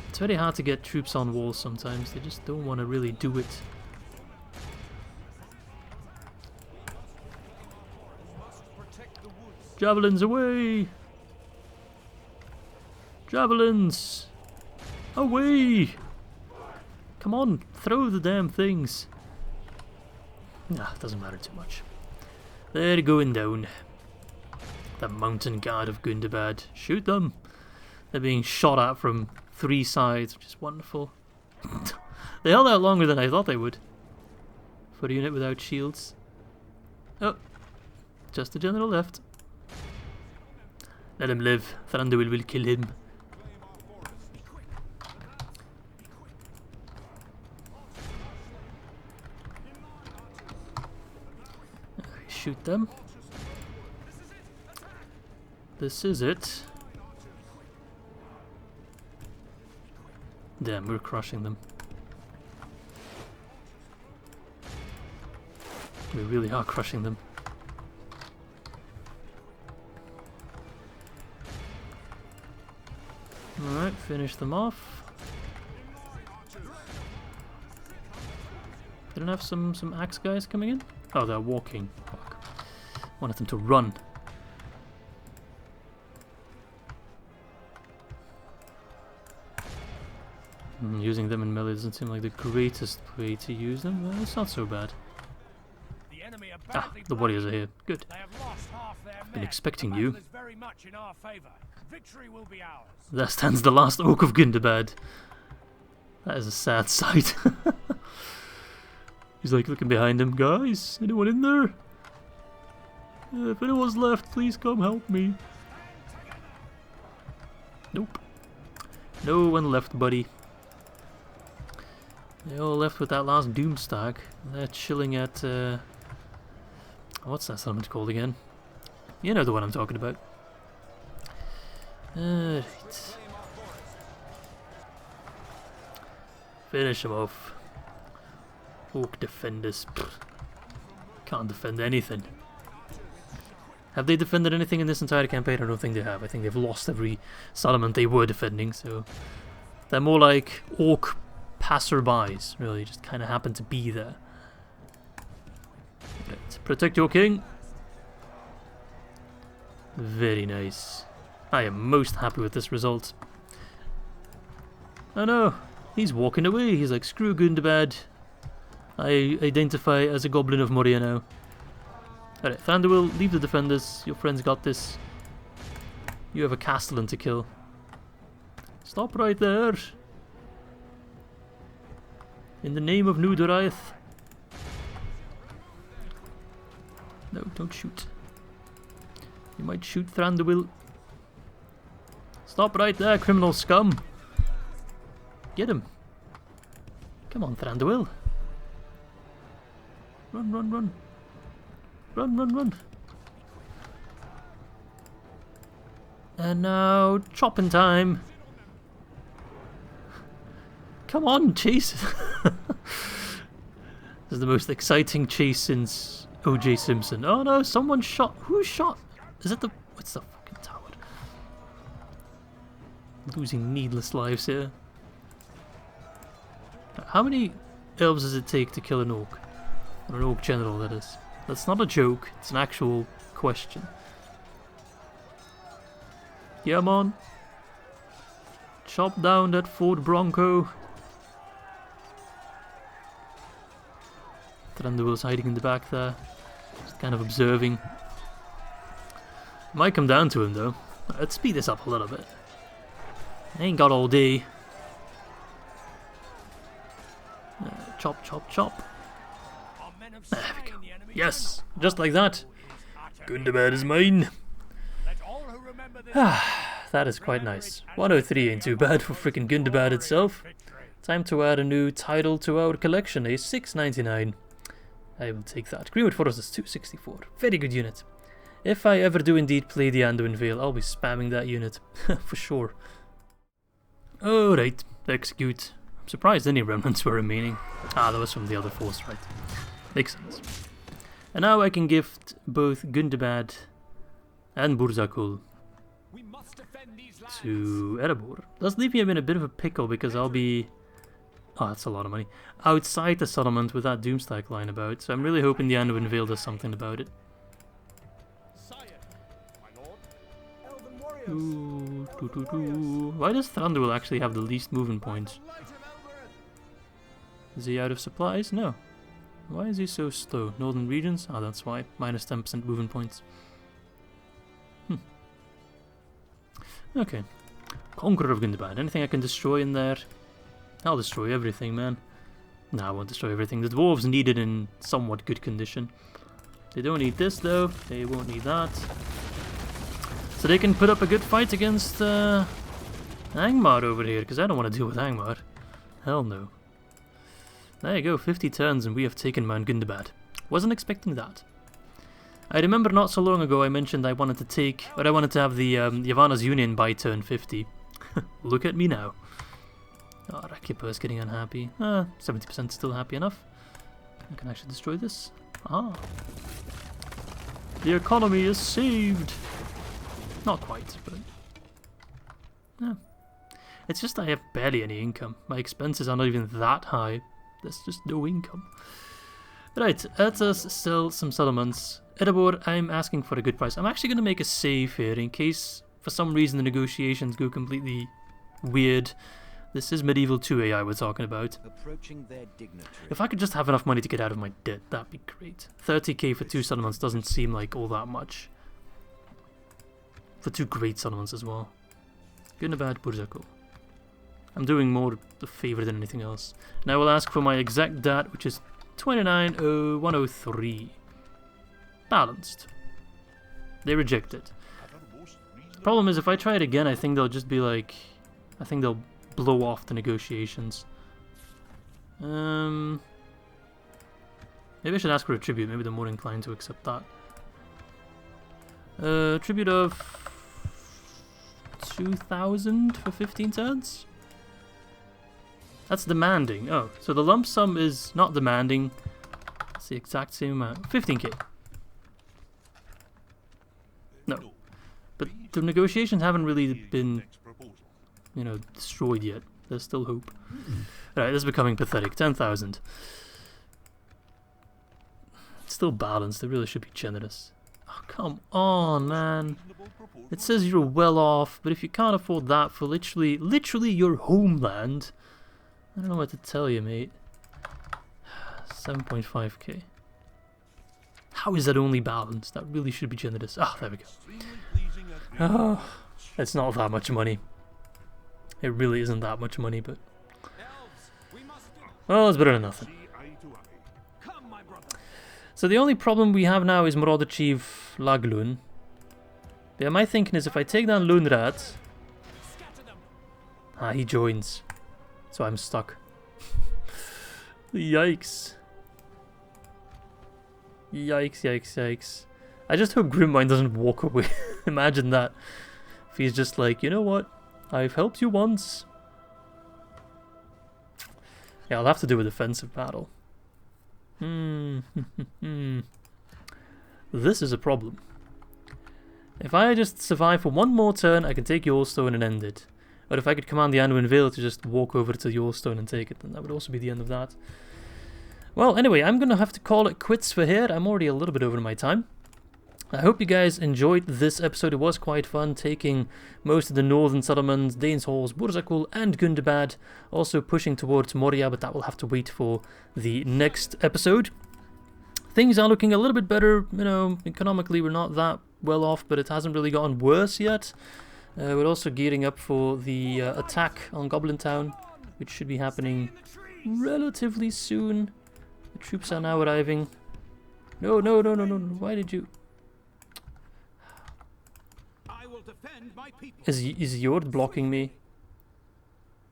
It's very hard to get troops on walls sometimes. They just don't want to really do it. Javelins away! Javelins! Away! Come on, throw the damn things. Nah, doesn't matter too much. They're going down. The mountain guard of Gundabad. Shoot them! They're being shot at from 3 sides, which is wonderful. They held out longer than I thought they would. For a unit without shields. Oh, just the general left. Let him live. Thranduil will kill him. Shoot them. This is it. Damn, we're crushing them. We really are crushing them. Alright, finish them off. Didn't have some axe guys coming in? Oh, they're walking. Fuck. Wanted them to run. Using them in melee doesn't seem like the greatest way to use them. Well, it's not so bad. The enemy are Ah, the warriors are here. Good. They have lost half their I've been men. expecting The you. battle is very much in our favor. Victory will be ours. There stands the last oak of Gundabad. That is a sad sight. He's like looking behind him. Guys, anyone in there? If anyone's left, please come help me. Nope. No one left, buddy. They all left with that last doom stack. They're chilling at... what's that settlement called again? You know the one I'm talking about. Right. Finish him off. Orc defenders. Pfft. Can't defend anything. Have they defended anything in this entire campaign? I don't think they have. I think they've lost every settlement they were defending, so... They're more like orc passerbys, really. Just kind of happen to be there. Right. Protect your king. Very nice. I am most happy with this result. Oh no, he's walking away. He's like, screw Gundabad. I identify as a goblin of Moria now. Alright, Thranduil, leave the defenders. Your friends got this. You have a castellan to kill. Stop right there. In the name of New Doriath. No, don't shoot. You might shoot Thranduil. Stop right there, criminal scum. Get him. Come on, Thranduil. Run, run, run. Run, run, run. And now, chopping time. Come on, chase. This is the most exciting chase since O.J. Simpson. Oh no, someone shot. Who shot? Is it the... What's the fucking tower? Losing needless lives here. How many elves does it take to kill an orc? Or an orc general, that is. That's not a joke, it's an actual question. Yeah, man. Chop down that Ford Bronco. Thranduil's hiding in the back there. Just kind of observing. Might come down to him though. Let's speed this up a little bit. I ain't got all day. Chop, chop, chop. There we go. Yes, just like that. Gundabad is mine. That is quite nice. 103 ain't too bad for freaking Gundabad itself. Time to add a new title to our collection, a 699. I will take that. Greenwood Forest is 264. Very good unit. If I ever do indeed play the Anduin Vale, I'll be spamming that unit. For sure. Alright, execute. I'm surprised any remnants were remaining. Ah, that was from the other force, right. Makes sense. And now I can gift both Gundabad and Burzakûl to Erebor. Does leave me in a bit of a pickle because I'll be... Oh, that's a lot of money. Outside the settlement with that Doomstack lying about, so I'm really hoping the Anduin Vale does something about it. Ooh, why does Thranduil actually have the least movement points? Is he out of supplies? No. Why is he so slow? Northern regions? Ah, that's why. Minus 10% movement points. Okay. Conqueror of Gundabad. Anything I can destroy in there? I'll destroy everything, man. Nah, I won't destroy everything. The dwarves need it in somewhat good condition. They don't need this, though. They won't need that. So they can put up a good fight against Angmar over here, because I don't want to deal with Angmar. Hell no. There you go, 50 turns and we have taken Mount Gundabad. Wasn't expecting that. I remember not so long ago I mentioned I wanted to take, or I wanted to have the Yavanna's Union by turn 50. Look at me now. Oh, Rakipur's getting unhappy. 70% still happy enough. I can actually destroy this. Ah. The economy is saved! Not quite, but... Yeah. It's just I have barely any income. My expenses are not even that high. There's just no income. Right, let us sell some settlements. Erebor, I'm asking for a good price. I'm actually going to make a save here in case for some reason the negotiations go completely weird. This is Medieval 2 AI we're talking about. If I could just have enough money to get out of my debt, that'd be great. 30k for 2 settlements doesn't seem like all that much. For 2 great settlements as well. Gundabad, Burzakûl. I'm doing more the favour than anything else. And I will ask for my exact DAT, which is 29,103. Balanced. They reject it. Problem is, if I try it again, I think they'll just be like... I think they'll blow off the negotiations. Maybe I should ask for a tribute. Maybe they're more inclined to accept that. Tribute of 2,000 for 15 turns? That's demanding. Oh, so the lump sum is not demanding. It's the exact same amount. 15k. No. But the negotiations haven't really been, you know, destroyed yet. There's still hope. Alright, this is becoming pathetic. 10,000. It's still balanced. They really should be generous. Oh, come on, man. It says you're well off, but if you can't afford that for literally your homeland, I don't know what to tell you, mate. 7.5k. How is that only balanced? That really should be generous. Ah, there we go. Oh, it's not that much money. It really isn't that much money, but... well, it's better than nothing. So the only problem we have now is Marauder Chief Laglun. But yeah, my thinking is if I take down Lunrat... ah, he joins. So I'm stuck. Yikes. Yikes, yikes, yikes. I just hope Grimwine doesn't walk away. Imagine that. If he's just like, you know what? I've helped you once. Yeah, I'll have to do a defensive battle. This is a problem. If I just survive for one more turn, I can take Yorstone and end it. But if I could command the Anduin Vale to just walk over to Yorstone and take it, then that would also be the end of that. Well, anyway, I'm going to have to call it quits for here. I'm already a little bit over my time. I hope you guys enjoyed this episode. It was quite fun taking most of the northern settlements, Dain's Halls, Burzakûl and Gundabad. Also pushing towards Moria, but that will have to wait for the next episode. Things are looking a little bit better, you know, economically we're not that well off, but it hasn't really gotten worse yet. We're also gearing up for the attack on Goblin Town, which should be happening relatively soon. The troops are now arriving. No, no, no, no, no, no. Why did you... Is Jord blocking me?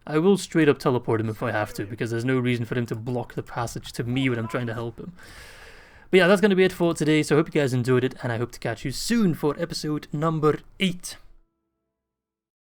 I will straight up teleport him if I have to, because there's no reason for him to block the passage to me when I'm trying to help him. But yeah, that's going to be it for today, so I hope you guys enjoyed it, and I hope to catch you soon for episode number 8.